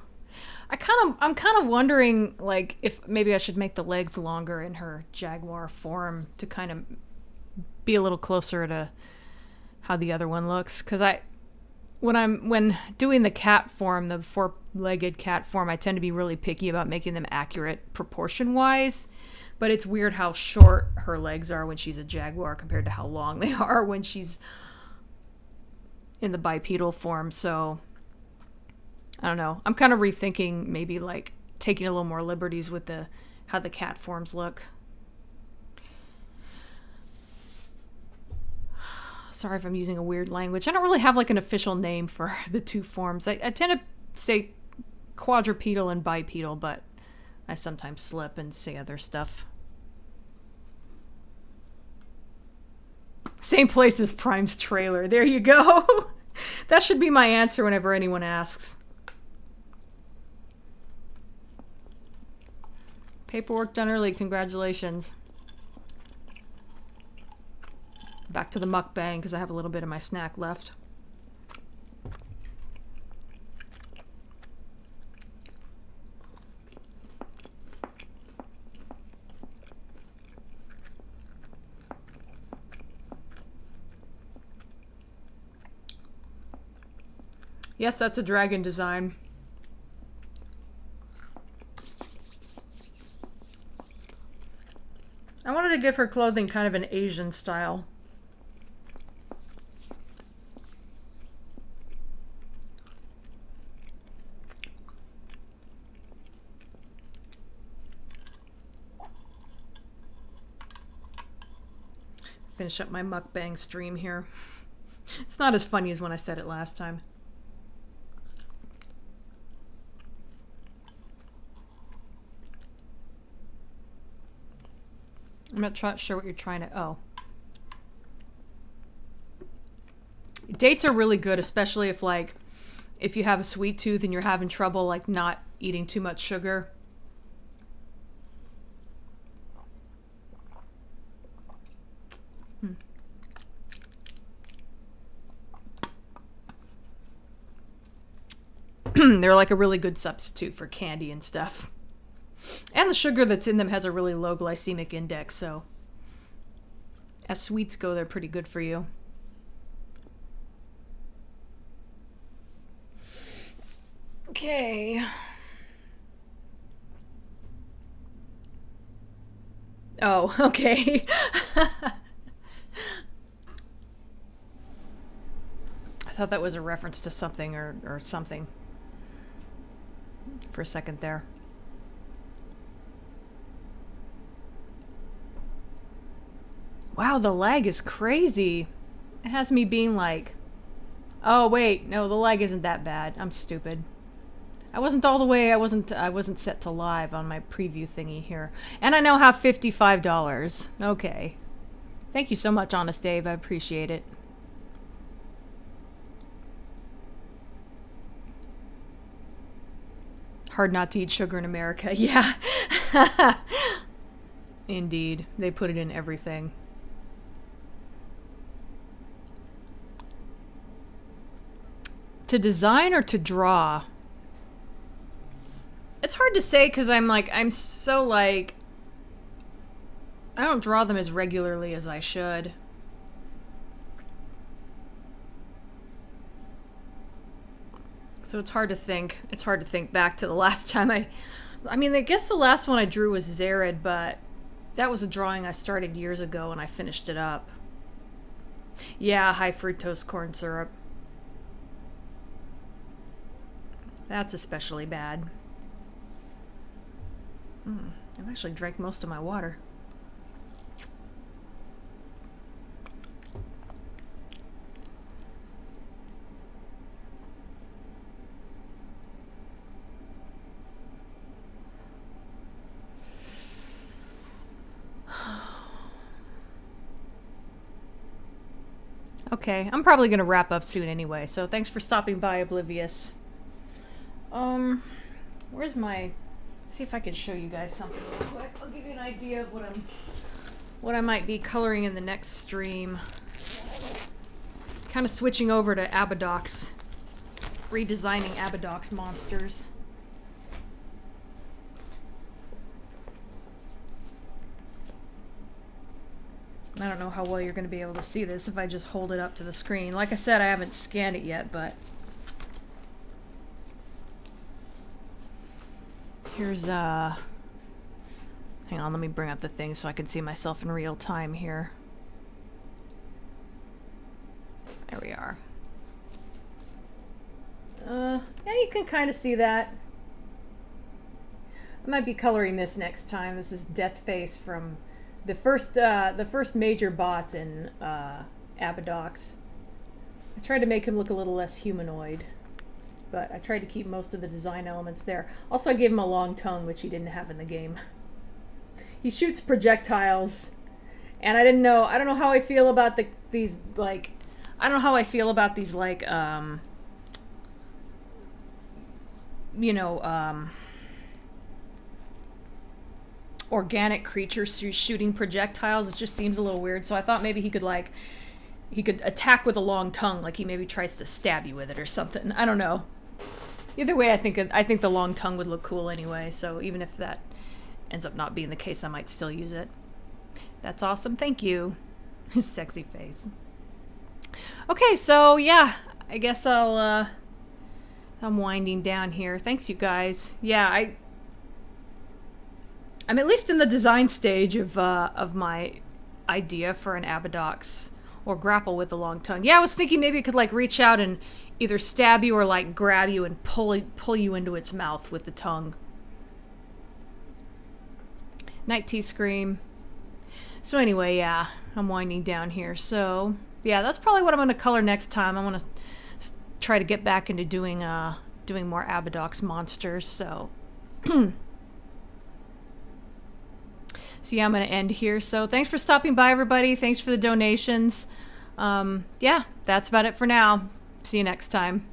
[SPEAKER 1] I'm kind of wondering, like, if maybe I should make the legs longer in her jaguar form to kind of be a little closer to how the other one looks. Because when doing the cat form, the four-legged cat form, I tend to be really picky about making them accurate proportion-wise. But it's weird how short her legs are when she's a jaguar compared to how long they are when she's in the bipedal form. So I don't know. I'm kind of rethinking maybe like taking a little more liberties with how the cat forms look. Sorry if I'm using a weird language. I don't really have like an official name for the two forms. I tend to say quadrupedal and bipedal, but I sometimes slip and say other stuff. Same place as Prime's trailer. There you go. That should be my answer whenever anyone asks. Paperwork done early. Congratulations. Back to the mukbang because I have a little bit of my snack left. Yes, that's a dragon design. I wanted to give her clothing kind of an Asian style. Finish up my mukbang stream here. It's not as funny as when I said it last time. I'm not sure what you're trying to... Oh. Dates are really good, especially if you have a sweet tooth and you're having trouble, like, not eating too much sugar. They're like a really good substitute for candy and stuff. And the sugar that's in them has a really low glycemic index, so as sweets go, they're pretty good for you. Okay. Oh, okay. I thought that was a reference to something or something for a second there. Wow, the lag is crazy. It has me being like, oh wait, no, the lag isn't that bad. I'm stupid. I wasn't all the way, I wasn't set to live on my preview thingy here. And I now have $55. Okay. Thank you so much, Honest Dave. I appreciate it. Hard not to eat sugar in America. Yeah. Indeed. They put it in everything. To design or to draw? It's hard to say because I'm so like, I don't draw them as regularly as I should. So it's hard to think. It's hard to think back to the last time I mean, I guess the last one I drew was Zared, but that was a drawing I started years ago and I finished it up. Yeah, high fructose corn syrup. That's especially bad. I've actually drank most of my water. Okay, I'm probably gonna wrap up soon anyway, so thanks for stopping by, Oblivious. Where's my... see if I can show you guys something real quick. I'll give you an idea of what I might be coloring in the next stream. Kind of switching over to Abadox. Redesigning Abadox monsters. I don't know how well you're going to be able to see this if I just hold it up to the screen. Like I said, I haven't scanned it yet, but... here's, hang on, let me bring up the thing so I can see myself in real time here. There we are. Yeah, you can kind of see that. I might be coloring this next time. This is Deathface from the first major boss in Abadox. I tried to make him look a little less humanoid, but I tried to keep most of the design elements there. Also, I gave him a long tongue, which he didn't have in the game. He shoots projectiles, and I don't know how I feel about these organic creatures shooting projectiles. It just seems a little weird, so I thought maybe he could attack with a long tongue, like he maybe tries to stab you with it or something. I don't know. Either way, I think the long tongue would look cool anyway, so even if that ends up not being the case, I might still use it. That's awesome, thank you. Sexy face. Okay, so yeah, I guess I'm winding down here. Thanks, you guys. Yeah, I'm at least in the design stage of my idea for an Abadox or grapple with the long tongue. Yeah, I was thinking maybe it could like reach out and either stab you or like grab you and pull you into its mouth with the tongue. Night tea scream. So anyway, yeah, I'm winding down here. So yeah, that's probably what I'm going to color next time. I want to try to get back into doing more Abadox monsters. So. So yeah, I'm going to end here. So thanks for stopping by, everybody. Thanks for the donations. Yeah, that's about it for now. See you next time.